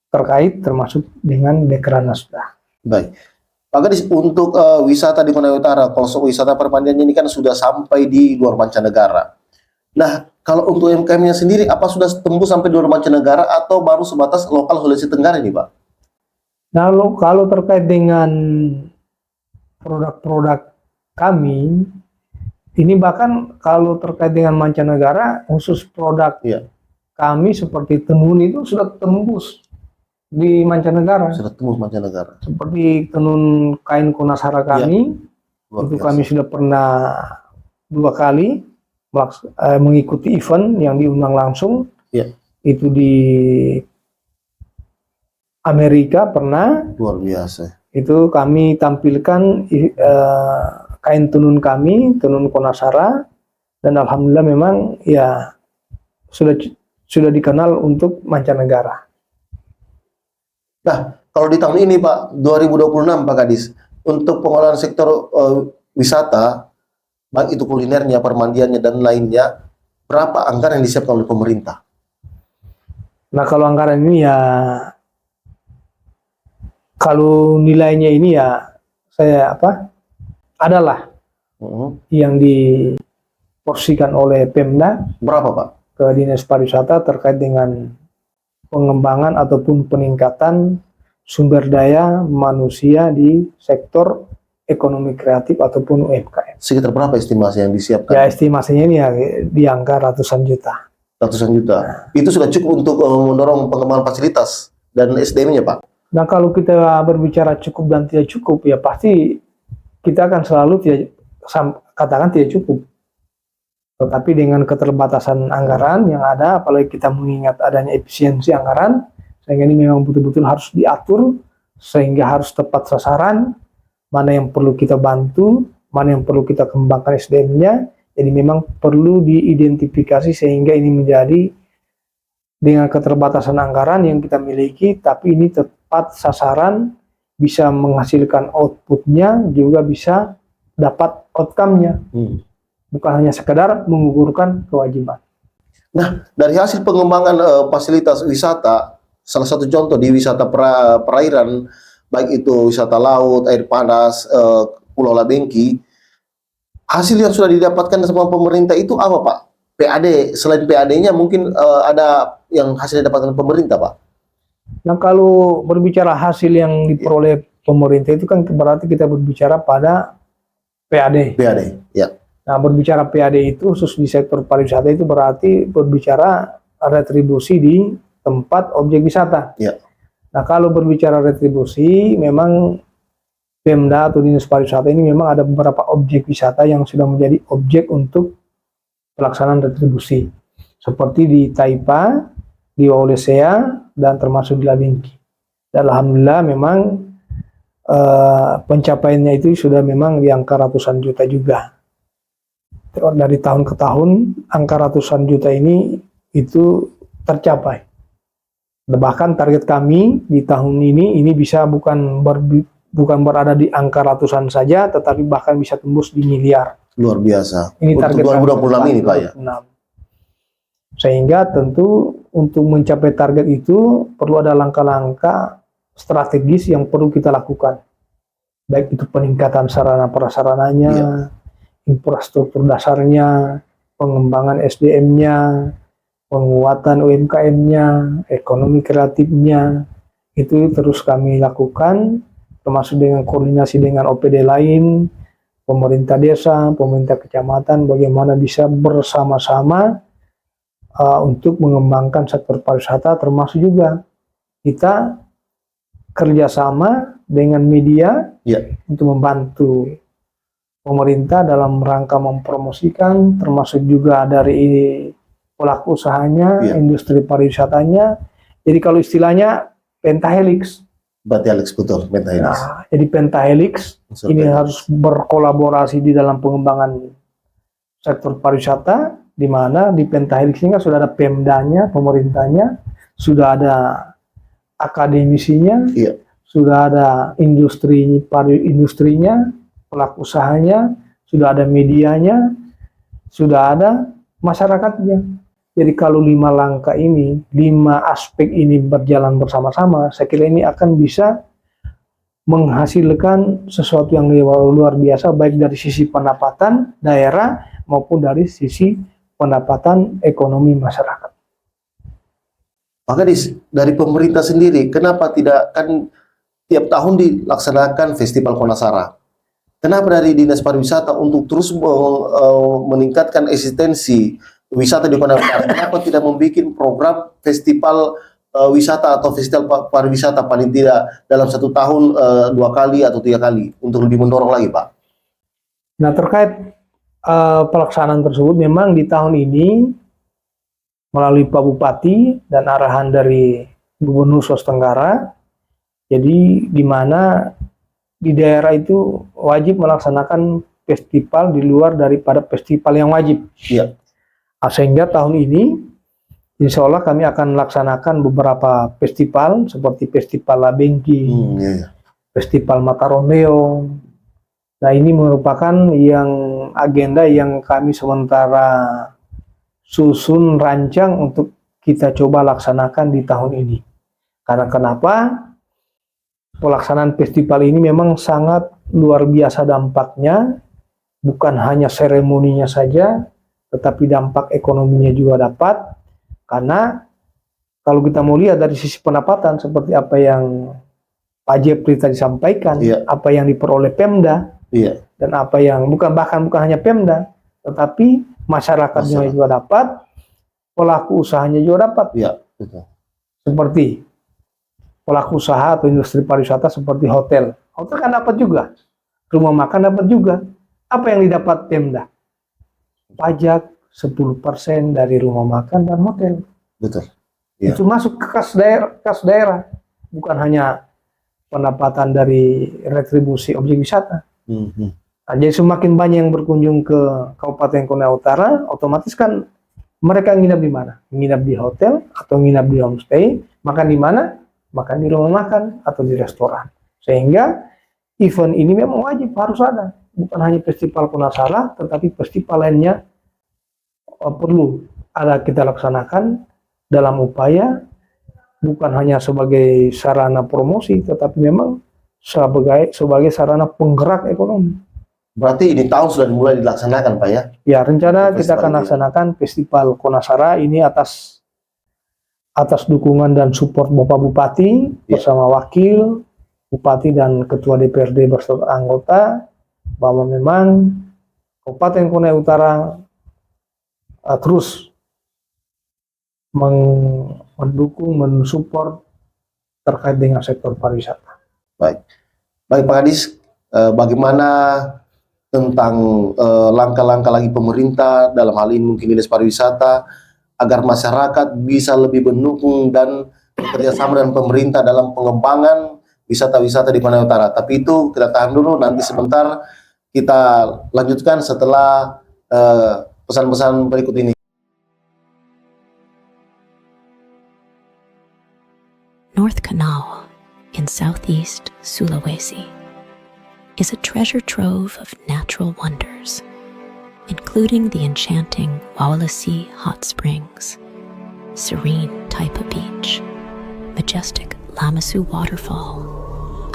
terkait, termasuk dengan Dekranasda. Baik. Pak Kadis, untuk wisata di Kuala Utara, kalau wisata perpandian ini kan sudah sampai di luar mancanegara. Nah, kalau untuk UMKM-nya sendiri, apa sudah tembus sampai di luar mancanegara atau baru sebatas lokal Sulawesi Tenggara ini, Pak? Nah, kalau terkait dengan produk-produk kami, ini bahkan kalau terkait dengan mancanegara, khusus produk kami seperti tenun itu sudah tembus di mancanegara. Sudah tembus mancanegara. Seperti tenun kain Konasara kami, Luar itu biasa. kami sudah pernah 2 kali mengikuti event yang diundang langsung. Itu di Amerika pernah. Luar biasa. Itu kami tampilkan kain tenun kami, tenun Konasara, dan alhamdulillah memang ya sudah dikenal untuk mancanegara. Nah, kalau di tahun ini, Pak, 2026, Pak Kadis, untuk pengelolaan sektor wisata, baik itu kulinernya, permandiannya, dan lainnya, berapa anggaran yang disiapkan oleh pemerintah? Nah, kalau anggaran ini ya, kalau nilainya ini ya, adalah yang diporsikan oleh Pemda. Berapa, Pak? Ke Dinas Pariwisata terkait dengan pengembangan ataupun peningkatan sumber daya manusia di sektor ekonomi kreatif ataupun UMKM. Sekitar berapa estimasi yang disiapkan? Ya, estimasinya ini ya di angka ratusan juta. Ratusan juta. Itu sudah cukup untuk mendorong pengembangan fasilitas dan SDM-nya, Pak? Nah, kalau kita berbicara cukup dan tidak cukup, ya pasti kita akan selalu katakan tidak cukup. Tetapi dengan keterbatasan anggaran yang ada, apalagi kita mengingat adanya efisiensi anggaran, sehingga ini memang betul-betul harus diatur, sehingga harus tepat sasaran, mana yang perlu kita bantu, mana yang perlu kita kembangkan SDM-nya. Jadi memang perlu diidentifikasi sehingga ini menjadi dengan keterbatasan anggaran yang kita miliki, tapi ini tepat sasaran, bisa menghasilkan outputnya, juga bisa dapat outcome-nya. Bukan hanya sekedar menggugurkan kewajiban. Nah, dari hasil pengembangan fasilitas wisata, salah satu contoh di wisata perairan, baik itu wisata laut, air panas, Pulau Labengki, hasil yang sudah didapatkan sama pemerintah itu apa, Pak? PAD, selain PAD-nya mungkin ada yang hasil didapatkan pemerintah, Pak? Nah, kalau berbicara hasil yang diperoleh pemerintah itu kan berarti kita berbicara pada PAD. PAD, ya. Nah, berbicara PAD itu khusus di sektor pariwisata itu berarti berbicara retribusi di tempat objek wisata. Ya. Nah, kalau berbicara retribusi, memang Pemda atau Dinas Pariwisata ini memang ada beberapa objek wisata yang sudah menjadi objek untuk pelaksanaan retribusi. Seperti di Taipa, di Waulesea, dan termasuk di Labengki. Dan alhamdulillah memang pencapaiannya itu sudah memang di angka ratusan juta juga. Dari tahun ke tahun angka ratusan juta ini itu tercapai. Bahkan target kami di tahun ini bisa bukan berada di angka ratusan saja, tetapi bahkan bisa tembus di miliar. Luar biasa. Ini target 2026 ini, Pak, ya. Sehingga tentu untuk mencapai target itu perlu ada langkah-langkah strategis yang perlu kita lakukan. Baik itu peningkatan sarana prasarananya, infrastruktur dasarnya, pengembangan SDM-nya, penguatan UMKM-nya, ekonomi kreatifnya, itu terus kami lakukan, termasuk dengan koordinasi dengan OPD lain, pemerintah desa, pemerintah kecamatan, bagaimana bisa bersama-sama untuk mengembangkan sektor pariwisata, termasuk juga kita kerjasama dengan media untuk membantu pemerintah dalam rangka mempromosikan, termasuk juga dari pelaku usahanya, industri pariwisatanya. Jadi kalau istilahnya pentahelix. Berarti Alex, betul, pentahelix. Nah, jadi pentahelix ini harus berkolaborasi di dalam pengembangan sektor pariwisata, di mana di pentahelix ini kan sudah ada Pemdanya, pemerintahnya, sudah ada akademisinya, sudah ada industrinya, pelaku usahanya, sudah ada medianya, sudah ada masyarakatnya. Jadi kalau 5 langkah ini, 5 aspek ini berjalan bersama-sama, saya kira ini akan bisa menghasilkan sesuatu yang luar biasa, baik dari sisi pendapatan daerah maupun dari sisi pendapatan ekonomi masyarakat. Maka dari pemerintah sendiri, kenapa tidak kan tiap tahun dilaksanakan Festival Konasara? Kenapa dari Dinas Pariwisata untuk terus meningkatkan eksistensi wisata di Kota Utara, kenapa tidak membuat program festival wisata atau festival pariwisata paling tidak dalam 1 tahun 2 kali atau 3 kali untuk lebih mendorong lagi, Pak? Nah, terkait pelaksanaan tersebut memang di tahun ini melalui Pak Bupati dan arahan dari Gubernur Sulawesi Tenggara, jadi di mana di daerah itu wajib melaksanakan festival di luar daripada festival yang wajib. Iya. Sehingga tahun ini insya Allah kami akan melaksanakan beberapa festival seperti Festival Labengki, Festival Mata Romeo. Nah, ini merupakan yang agenda yang kami sementara susun rancang untuk kita coba laksanakan di tahun ini. Karena kenapa? Pelaksanaan festival ini memang sangat luar biasa dampaknya, bukan hanya seremoninya saja, tetapi dampak ekonominya juga dapat. Karena kalau kita mau lihat dari sisi pendapatan seperti apa yang Pak Jepri tadi sampaikan, apa yang diperoleh Pemda, dan apa yang bukan hanya Pemda, tetapi masyarakatnya juga dapat, pelaku usahanya juga dapat. Iya, betul. Seperti pelaku usaha atau industri pariwisata seperti hotel. Hotel kan dapat juga, rumah makan dapat juga. Apa yang didapat Pemda? Pajak 10% dari rumah makan dan hotel. Betul. Iya. Itu masuk ke kas daerah, bukan hanya pendapatan dari retribusi objek wisata. Mhm. Nah, jadi semakin banyak yang berkunjung ke Kabupaten Konawe Utara, otomatis kan mereka nginap di mana? Nginap di hotel atau nginap di homestay, makan di mana? Makan di rumah makan atau di restoran. Sehingga event ini memang wajib harus ada. Bukan hanya festival Konasara, tetapi festival lainnya perlu ada kita laksanakan dalam upaya bukan hanya sebagai sarana promosi, tetapi memang sebagai sarana penggerak ekonomi. Berarti ini tahun sudah dimulai dilaksanakan, Pak ya? Ya, rencana kita Festival akan ini. laksanakan Festival Konasara ini atas dukungan dan support Bapak Bupati Ya. bersama Wakil Bupati dan Ketua DPRD beserta anggota, bahwa memang Kabupaten Konawe Utara terus mendukung, mensupport terkait dengan sektor pariwisata. Baik Pak Kadis, bagaimana tentang langkah-langkah lagi pemerintah dalam hal ini mungkin Dinas Pariwisata agar masyarakat bisa lebih mendukung dan bekerja sama dengan pemerintah dalam pengembangan wisata-wisata di Konawe Utara. Tapi itu kita tahan dulu, nanti sebentar kita lanjutkan setelah pesan-pesan berikut ini. North Kanawha in southeast Sulawesi is a treasure trove of natural wonders, including the enchanting Wawalasi Hot Springs, serene Taipa Beach, majestic Lamasu Waterfall,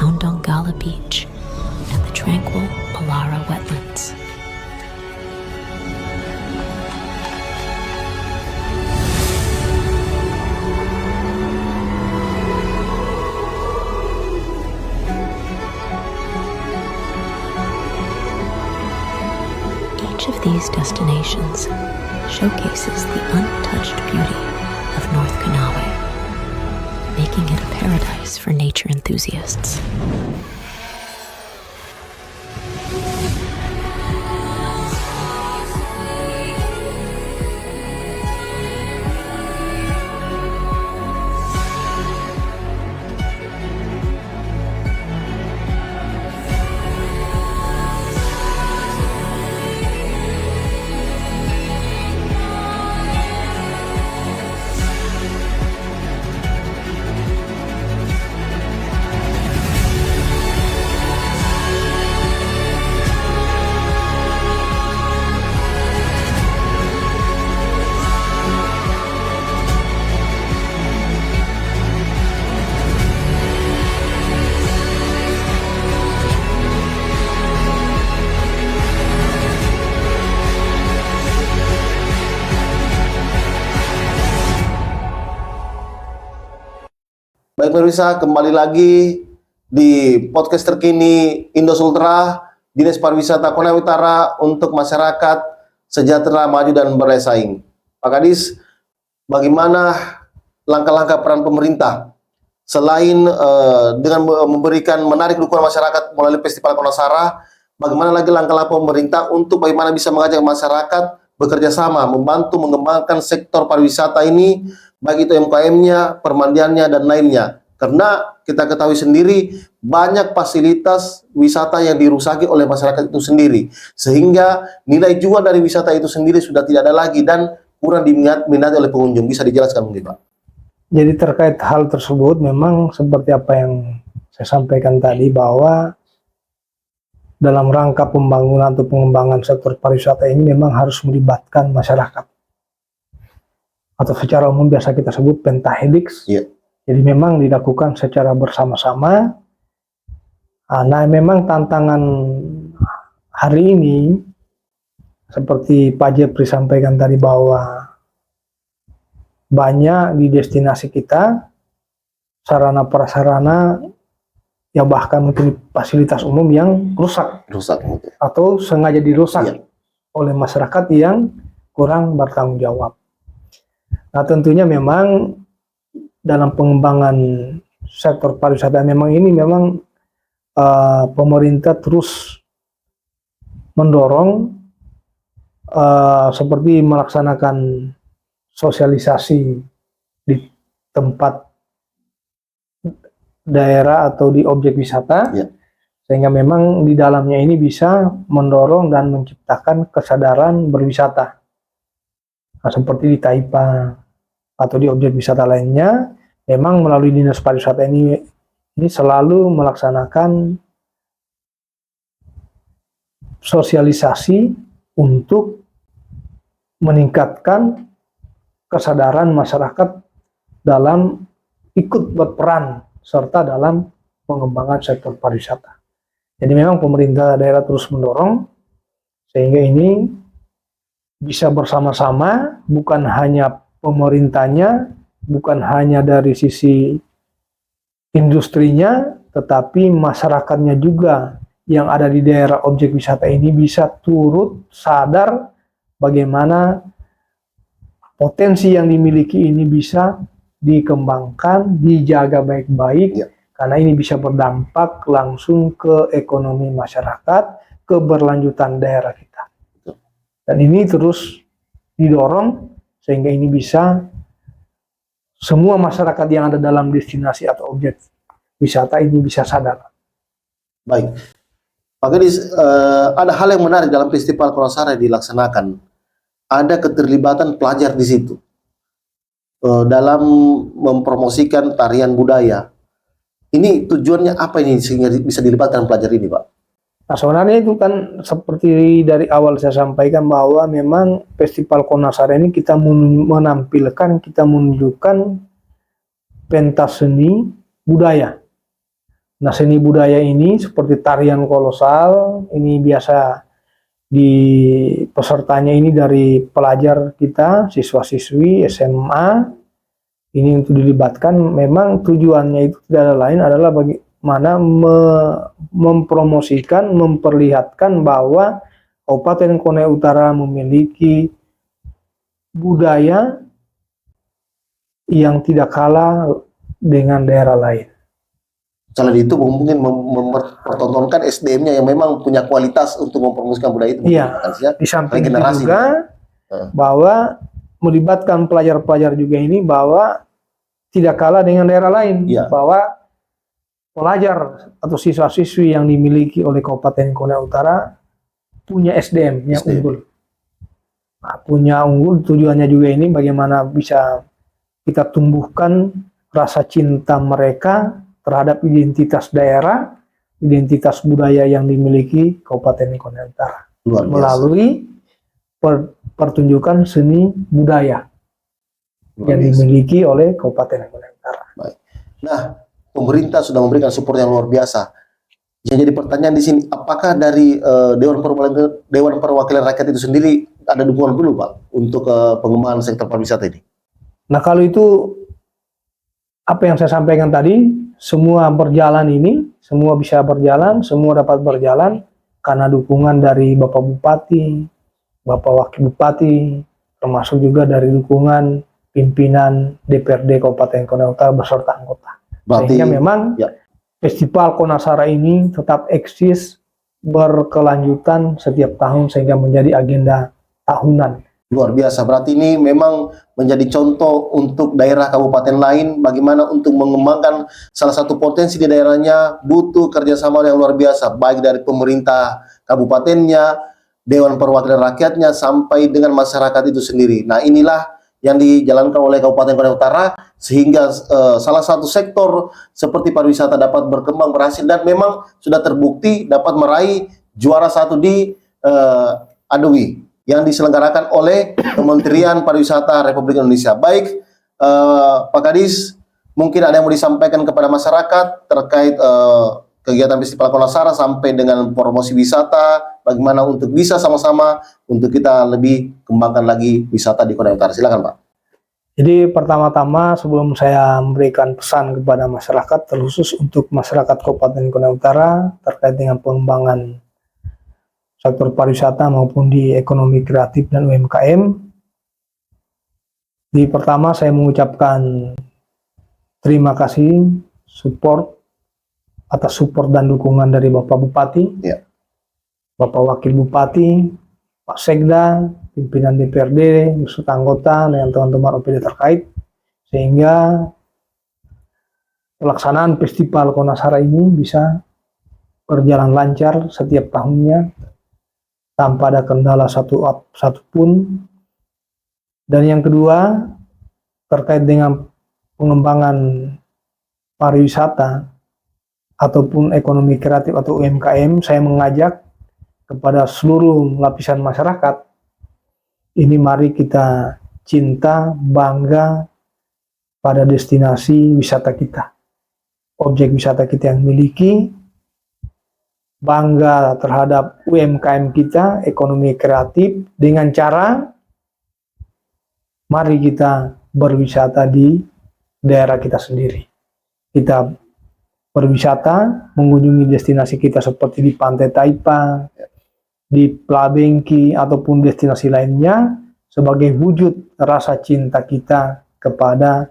Aundongala Beach, and the tranquil Malara Wetlands. Each of these destinations showcases the untouched beauty of North Kanawha, making it a paradise for nature enthusiasts. Baik pemirsa, kembali lagi di podcast terkini Indosultra, Dinas Pariwisata Konawe Utara untuk masyarakat sejahtera, maju dan bersaing. Pak Kadis, bagaimana langkah-langkah peran pemerintah selain dengan memberikan menarik dukungan masyarakat melalui Festival Konasara, bagaimana lagi langkah-langkah pemerintah untuk bagaimana bisa mengajak masyarakat bekerja sama membantu mengembangkan sektor pariwisata ini, baik itu UMKM-nya, permandiannya, dan lainnya. Karena kita ketahui sendiri banyak fasilitas wisata yang dirusaki oleh masyarakat itu sendiri, sehingga nilai jual dari wisata itu sendiri sudah tidak ada lagi dan kurang diminati oleh pengunjung. Bisa dijelaskan mungkin, Pak? Jadi terkait hal tersebut memang seperti apa yang saya sampaikan tadi, bahwa dalam rangka pembangunan atau pengembangan sektor pariwisata ini memang harus melibatkan masyarakat, atau secara umum biasa kita sebut pentahelix. Iya. Jadi memang dilakukan secara bersama-sama. Nah, memang tantangan hari ini seperti Pak Jepri sampaikan tadi, bahwa banyak di destinasi kita sarana prasarana, ya bahkan mungkin fasilitas umum yang rusak Rusak. atau sengaja dirusak Iya. oleh masyarakat yang kurang bertanggung jawab. Nah, tentunya memang dalam pengembangan sektor pariwisata memang pemerintah terus mendorong seperti melaksanakan sosialisasi di tempat daerah atau di objek wisata, Ya. sehingga memang di dalamnya ini bisa mendorong dan menciptakan kesadaran berwisata. Nah, seperti di Taipa atau di objek wisata lainnya, memang melalui Dinas Pariwisata ini selalu melaksanakan sosialisasi untuk meningkatkan kesadaran masyarakat dalam ikut berperan serta dalam pengembangan sektor pariwisata. Jadi memang pemerintah daerah terus mendorong sehingga ini bisa bersama-sama, bukan hanya pemerintahnya, bukan hanya dari sisi industrinya, tetapi masyarakatnya juga yang ada di daerah objek wisata ini bisa turut sadar bagaimana potensi yang dimiliki ini bisa dikembangkan, dijaga baik-baik, Ya. karena ini bisa berdampak langsung ke ekonomi masyarakat, keberlanjutan daerah kita. Dan ini terus didorong sehingga ini bisa semua masyarakat yang ada dalam destinasi atau objek wisata ini bisa sadar. Baik. Pak Gadis, ada hal yang menarik dalam festival Konasara yang dilaksanakan. Ada keterlibatan pelajar di situ dalam mempromosikan tarian budaya. Ini tujuannya apa ini sehingga bisa dilibatkan pelajar ini, Pak? Nah, sebenarnya itu kan seperti dari awal saya sampaikan bahwa memang festival Konasara ini kita menampilkan, kita menunjukkan pentas seni budaya. Nah, seni budaya ini seperti tarian kolosal, ini biasa di pesertanya ini dari pelajar kita, siswa-siswi SMA, ini untuk dilibatkan. Memang tujuannya itu tidak ada lain adalah bagaimana mempromosikan, memperlihatkan bahwa Kabupaten Konawe Utara memiliki budaya yang tidak kalah dengan daerah lain. Selain itu mungkin mempertontonkan SDM-nya yang memang punya kualitas untuk mempromosikan budaya itu. Iya, di samping itu regenerasi. juga bahwa melibatkan pelajar-pelajar juga ini bahwa tidak kalah dengan daerah lain, Iya. bahwa pelajar atau siswa-siswi yang dimiliki oleh Kabupaten Konawe Utara punya SDM yang SDM. unggul. Nah, punya unggul tujuannya juga ini bagaimana bisa kita tumbuhkan rasa cinta mereka terhadap identitas daerah, identitas budaya yang dimiliki Kabupaten Konawe Utara Luar biasa. melalui pertunjukan seni budaya Luar yang biasa. dimiliki oleh Kabupaten Konawe Utara. Baik. Nah, pemerintah sudah memberikan support yang luar biasa. Yang jadi pertanyaan di sini, apakah dari Dewan Perwakilan Rakyat itu sendiri ada dukungan dulu, Pak, untuk pengembangan sektor pariwisata ini? Nah, kalau itu apa yang saya sampaikan tadi, semua berjalan ini, semua bisa berjalan, semua dapat berjalan karena dukungan dari Bapak Bupati, Bapak Wakil Bupati, termasuk juga dari dukungan pimpinan DPRD Kabupaten Konawe Utara beserta anggota. Berarti Sehingga memang ya. Festival Konasara ini tetap eksis berkelanjutan setiap tahun sehingga menjadi agenda tahunan. luar biasa. Berarti ini memang menjadi contoh untuk daerah kabupaten lain bagaimana untuk mengembangkan salah satu potensi di daerahnya butuh kerjasama yang luar biasa, baik dari pemerintah kabupatennya, Dewan Perwakilan Rakyatnya, sampai dengan masyarakat itu sendiri. Nah, inilah yang dijalankan oleh Kabupaten Konawe Utara sehingga salah satu sektor seperti pariwisata dapat berkembang berhasil dan memang sudah terbukti dapat meraih juara 1 di ADWI yang diselenggarakan oleh Kementerian Pariwisata Republik Indonesia. Baik, Pak Kadis, mungkin ada yang mau disampaikan kepada masyarakat terkait kegiatan Festival Konasara sampai dengan promosi wisata, bagaimana untuk bisa sama-sama untuk kita lebih kembangkan lagi wisata di Konawe Utara. Silakan, Pak. Jadi pertama-tama sebelum saya memberikan pesan kepada masyarakat, terkhusus untuk masyarakat Kabupaten Konawe Utara terkait dengan pengembangan sektor pariwisata maupun di ekonomi kreatif dan UMKM. Di pertama saya mengucapkan terima kasih support atas support dan dukungan dari Bapak Bupati, Ya. Bapak Wakil Bupati, Pak Sekda, pimpinan DPRD, beserta anggota dengan teman-teman OPD terkait, sehingga pelaksanaan Festival Konasara ini bisa berjalan lancar setiap tahunnya tanpa ada kendala satupun. Dan yang kedua, terkait dengan pengembangan pariwisata ataupun ekonomi kreatif atau UMKM, saya mengajak kepada seluruh lapisan masyarakat, ini mari kita cinta, bangga pada destinasi wisata kita, objek wisata kita yang miliki, bangga terhadap UMKM kita, ekonomi kreatif, dengan cara mari kita berwisata di daerah kita sendiri. Kita berwisata, mengunjungi destinasi kita seperti di Pantai Taipa, di Plabengki, ataupun destinasi lainnya, sebagai wujud rasa cinta kita kepada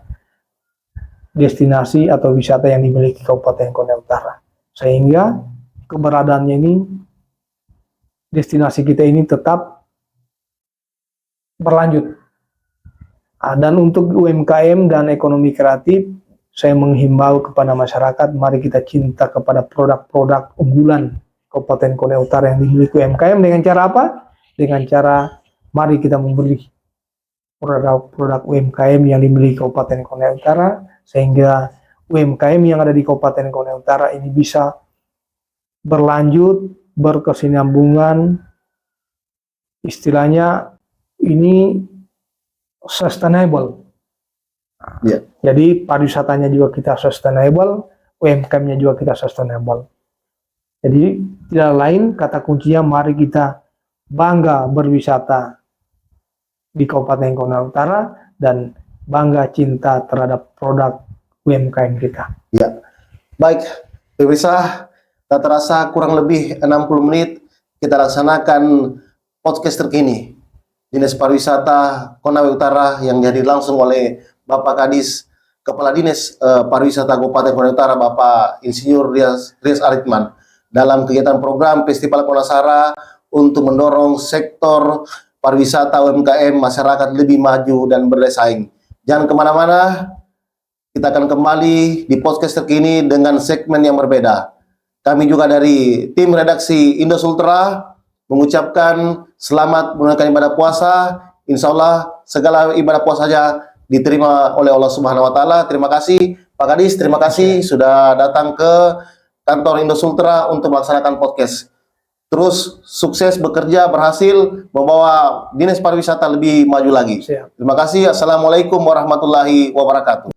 destinasi atau wisata yang dimiliki Kabupaten Konawe Utara. Sehingga keberadaannya ini, destinasi kita ini tetap berlanjut. Dan untuk UMKM dan ekonomi kreatif, saya menghimbau kepada masyarakat, mari kita cinta kepada produk-produk unggulan Kabupaten Konawe Utara yang dimiliki UMKM. Dengan cara apa? Dengan cara mari kita membeli produk-produk UMKM yang dimiliki Kabupaten Konawe Utara, sehingga UMKM yang ada di Kabupaten Konawe Utara ini bisa berlanjut, berkesinambungan, istilahnya ini sustainable. Ya. Jadi pariwisatanya juga kita sustainable, UMKM-nya juga kita sustainable. Jadi tidak lain, kata kuncinya mari kita bangga berwisata di Kabupaten Konawe Utara dan bangga cinta terhadap produk UMKM kita. Ya, baik pemirsa, tak terasa kurang lebih 60 menit kita laksanakan podcast terkini Dinas Pariwisata Konawe Utara yang dihadir langsung oleh Bapak Kadis Kepala Dinas Pariwisata Kabupaten Konawe Utara, Bapak Insinyur Rias Aritman, dalam kegiatan program Festival Konasara untuk mendorong sektor pariwisata UMKM masyarakat lebih maju dan bersaing. Jangan kemana-mana, kita akan kembali di podcast terkini dengan segmen yang berbeda. Kami juga dari tim redaksi Indo Sultra mengucapkan selamat menunaikan ibadah puasa. Insya Allah segala ibadah puasanya diterima oleh Allah Subhanahu Wa Taala. Terima kasih Pak Kadis, terima kasih sudah datang ke kantor Indo Sultra untuk melaksanakan podcast. Terus sukses bekerja, berhasil membawa Dinas Pariwisata lebih maju lagi. Siap. Terima kasih. Assalamualaikum warahmatullahi wabarakatuh.